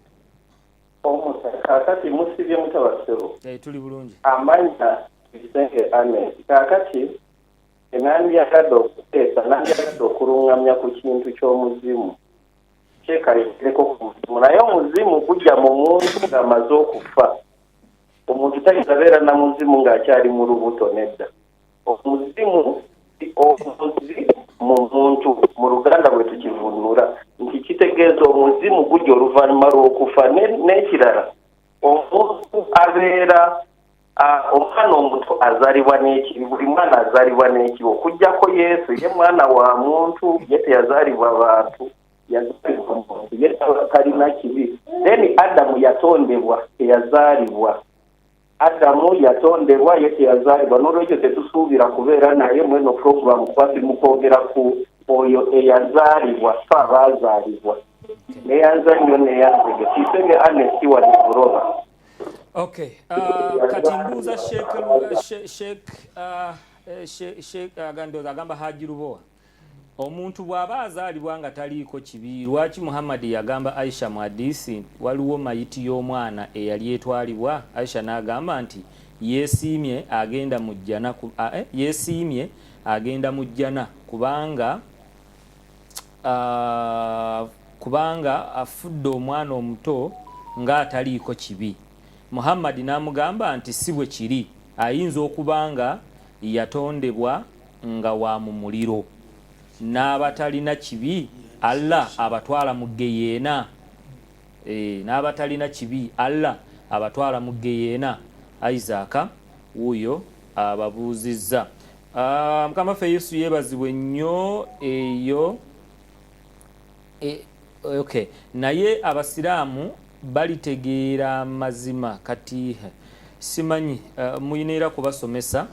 kakati musibye mutabasero tuli bulungi amanya ekisenge ane kakati enandyagadde okuteesa nandyagadde okulungamya ku kintu ky'omuzimu kyekalekereko ku muzimu naye omuzimu gujja mu muntu ng'amaze okufa. Omuntu tayinza beera na muzimu ng'akyali mu lubuto nedda. Omuzimu omuzi mu muntu mu Luganda bwe tukivunula nti kitegeeza omuzimu gujja oluvannyuma lw'okufa. N'ekirala omuntu abeera omwana omuto azaalibwa n'ekibi, buli mwana azaalibwa n'ekibi okuggyako Yesu ye mwana wa muntu ye teyazaalibwa bantu yazaalibwa muntu ye talina kibi. Then Adamu yatondebwa teyazaalibwa. Adamu yatondebwa ye teyazaalibwa n'olwekyo tetusuubira kubeera naye mweno program kwasi mukwogera ku oyo eyazaalibwa fe abaazaalibwa. Neyanza nnyo neyanzege kisenge Anesi wa Diboroba. Okay, kati mbuuza Sheikh agamba Haji Lubowa, omuntu bw'aba azaalibwa nga taliiko kibi, lwaki Muhammad yagamba Aisha mu hadiisi waliwo mayiti y'omwana eyali etwalibwa? Aisha n'agamba nti yeesiimye agenda mu jjana kubanga afudde omwana omuto ng'ataliiko kibi. Muhammad n'amugamba nti si bwe kiri, ayinza okuba nga yatondebwa nga wa mu muliro n'abatalina kibi Allah abatwala mu Geyeena. N'abatalina kibi Allah abatwala mu Geyeena. Isaac wuuyo ababuuzizza. Mukama ffe Yesu yeebazibwe nnyo eyo. Okay, naye abasiraamu balitegeera mazima kati simanyi muyina era kubasomesa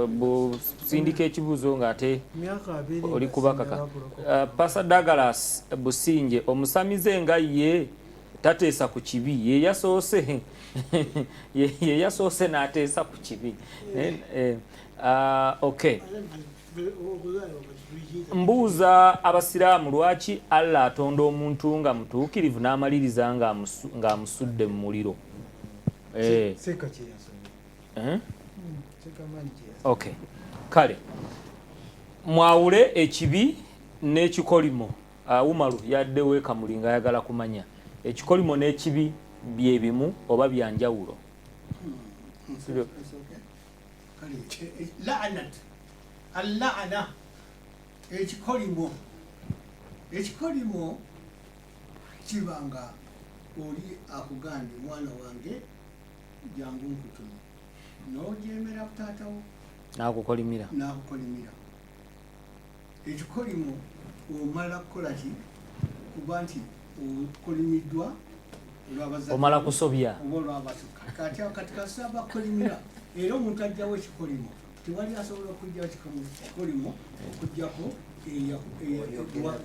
busindika ekibuuzo ng'ate oli kubakaka. Pastor Douglas Businje omusamize nga ye tateesa ku kibi ye yasoose n'ateesa ku kibi. Okay, mbuuza abasiraamu lwaki Allah atonda omuntu nga mutuukirivu n'amaliriza ng'amusudde mu muliro? Okay, kale mwawule ekibi n'ekikolimo. Umaru yaddewo Kamuli nga ayagala kumanya ekikolimo n'ekibi bye bimu oba bya njawulo. Al-la'na ekikolimo kibanga oli akugambye mwana wange jangu nkutume nojemera kutaatawo nakukolimira ekikolimo omala kukola ki kuba nti okolimiddwa omala kusobya oba olwabasuka kati kasaba kolimira era omuntu ajjawo ekikolimo tewali asobola okujjawo kikolimo okugjako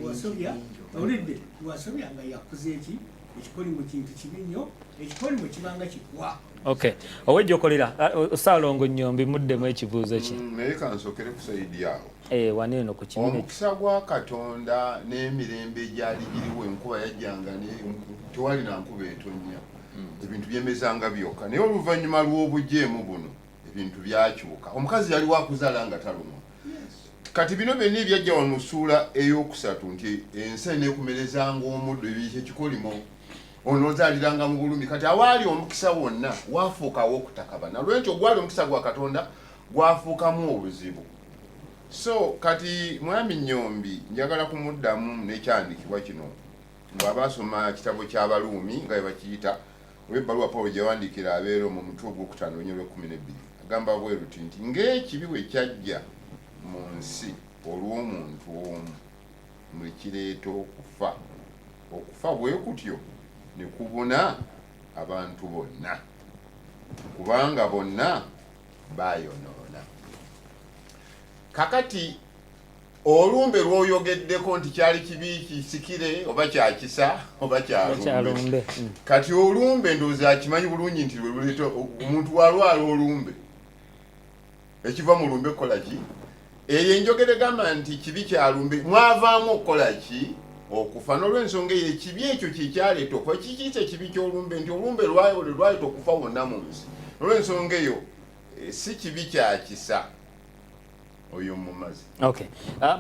wasobya olidde wasobya nga yakuza eki ekikolimo kintu kibi nnyo ekikolimo kibanga kikwa okay owejja okolera Saalongo Nnyombi muddemu ekibuuzo ki naye kansokere ku saidi awo waneeno ku kimene omukisa gwa Katonda n'emirembe gyali giriwo enkuba yajjanga tewali na nkuba etonnya ebintu byemezanga byokka naye oluvannyuma lw'obujeemu buno ebintu byakyuka omukazi yali wakuzaala nga talumwa kati bino byonna ebyajja wano ssuula ey'okusatu nti ensi eneekumerezanga omuddo ekikolimo onozaaliranga mu bulumi kati awaali omukisa wonna waafuukawo okutakabana lwekyo gwali omukisa gwa Katonda gwafuukamu obuzibu so kati mwami Nnyombi njagala kumuddamu n'ekyandikibwa kino ng'abaasoma kitabo ky'Abaluumi nga bwe bakiyita olw'ebbaluwa Pawulo gye yawandiikira abeera mu mutwe ogwokutaano olw'ekkumi n'ebbiri agamba bweruti nti ng'ekibi bwe kyajja mu nsi olw'omuntu omu mwe kireeta okufa bwe kutyo ne kubuna abantu bonna kubanga bonna bayonoona kakati olumbe lw'oyogeddeko nti kyali kibi kisikire oba kyakisa oba kyalumbe kati olumbe ndowooza akimanyi bulungi nti lwe luleeta omuntu walwala olumbe ekiva mu lumbe kukola ki eyo enjogera egamba nti kibi kyalumbe mwavaamu okukola ki okufa n'olw'ensonga eyo ekibi ekyo kyekyaleeta okufa kikiisa ekibi ky'olumbe nti olumbe lwaleeta okufa wonna mu nsi n'olw'ensonga eyo si kibi kyakisa oyo mumazi okay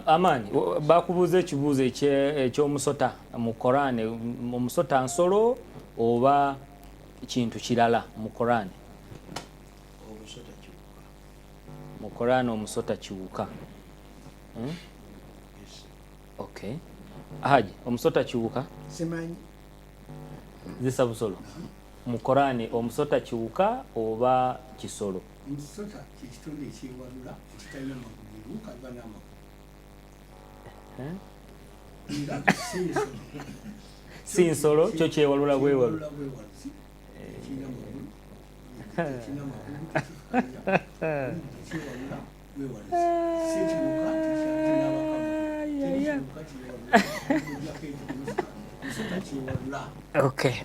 Amaani bakubuuza ekibuuzo ekyomusota mu Korani omusota nsolo oba kintu kirala mu Korani mu Korani omusota kiwuka okay Haji omusota kiwuka simanyi zisa busolo mu Korani omusota kiwuka oba kisolo omusota kikitonde ekyewalula ekitalina magulu kaba n'amagulu si nsolo kyo kyewalula bwewalula okay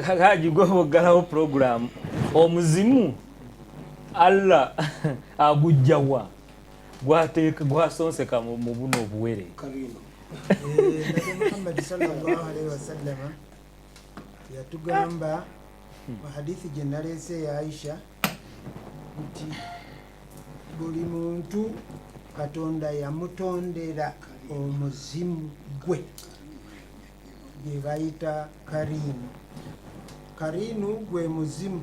Haji gw'oboggalawo program omuzimu Allah agujjawa gwasonseka mu buno obuwere Muhammad sallallahu alaihi wasallam yatugamba mu hadithi gye naleese ya Aisha nti buli muntu Katonda yamutondera omuzimu gwe gye bayita Karinu gwe muzimu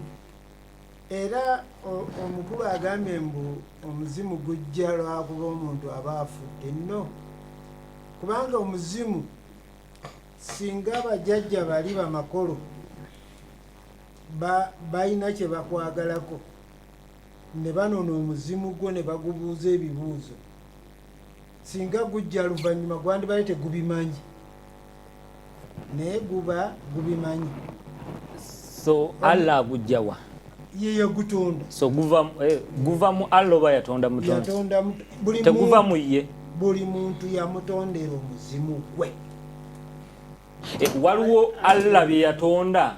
era omukulu agambye mbu omuzimu gujja lwakuba omuntu aba afudde nno kubanga omuzimu singa abajjajja bali bamakolo balina kye bakwagalako ne banona omuzimu gwo ne bagubuuza ebibuuzo singa gujja luvannyuma gwandibale tegubimanyi naye guba gubimanyi so Allah agujjawa yeyo gutonda so guva mu Allah oba yatonda mutonda teguva mu ye buli muntu yamutondera omuzimu gwe waliwo Allah bye yatonda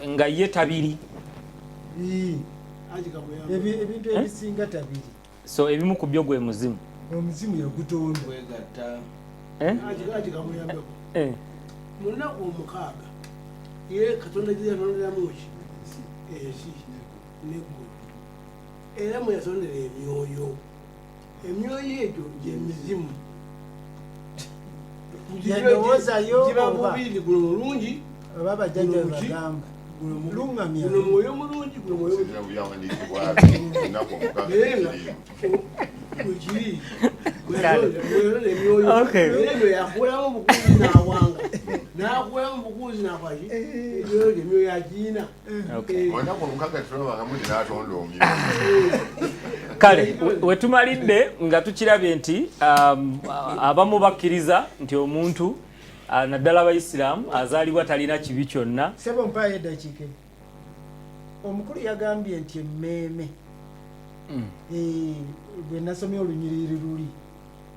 nga ye tabiri ebintu ebisinga tabiri so ebimu ku byo gwe muzimu omuzimu yagutonda munaku omukaaga ye Katonda gye yatonderamu ki ensi neggulu era mwe yatondera emyoyo egyo gyemizimu giba mubiri guno mulungi oba bajjajja bagamba guno mwoyo mulungi guno mwoyo wekiri ebyo yakulamu bukuzi nawanga nakulamu bukuzi nakwaki ebyo emyoyo yagiina onaku olukaga tulabagamuti natonda omyo kale wetumalidde nga tukirabye nti abamu bakkiriza nti omuntu naddala abaisiraamu azaalibwa talina kibi kyonna. Sebo mpayo eddakiika omukulu yagambye nti emmeeme bwe nasomye olunyiriri luli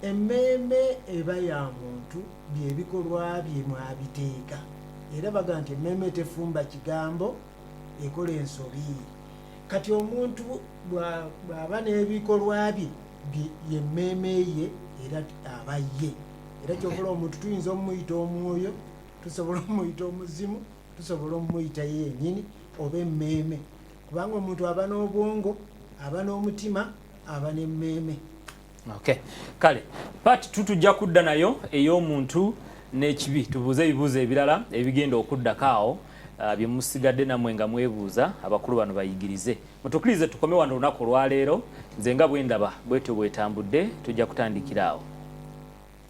emmeeme eba ya muntu byebikolwa bye mwabiteeka era baga nti emmeeme tefumba kigambo ekola ensobi. Kati omuntu bw'aba n'ebikolwa bye yemmeeme ye era aba ye era kyokola omuntu tuyinza omuyita omwoyo tusobola omuyita omuzimu tusobola omuyita yennyini oba emmeeme kubanga omuntu aba n'obwongo aba n'omutima aba n'emmeeme. Okay. Kale Pat tutujja kudda nayo ey'omuntu n'ekibi tubuuze ebibuuzo ebirala ebigenda okuddako awo bye musigadde nammwe nga mwebuuza abakulu bano bayigirize. Mutukirize tukome wano olunaku olwaleero nze nga bwe ndaba bwetyo bwetambudde tujja kutandikira awo.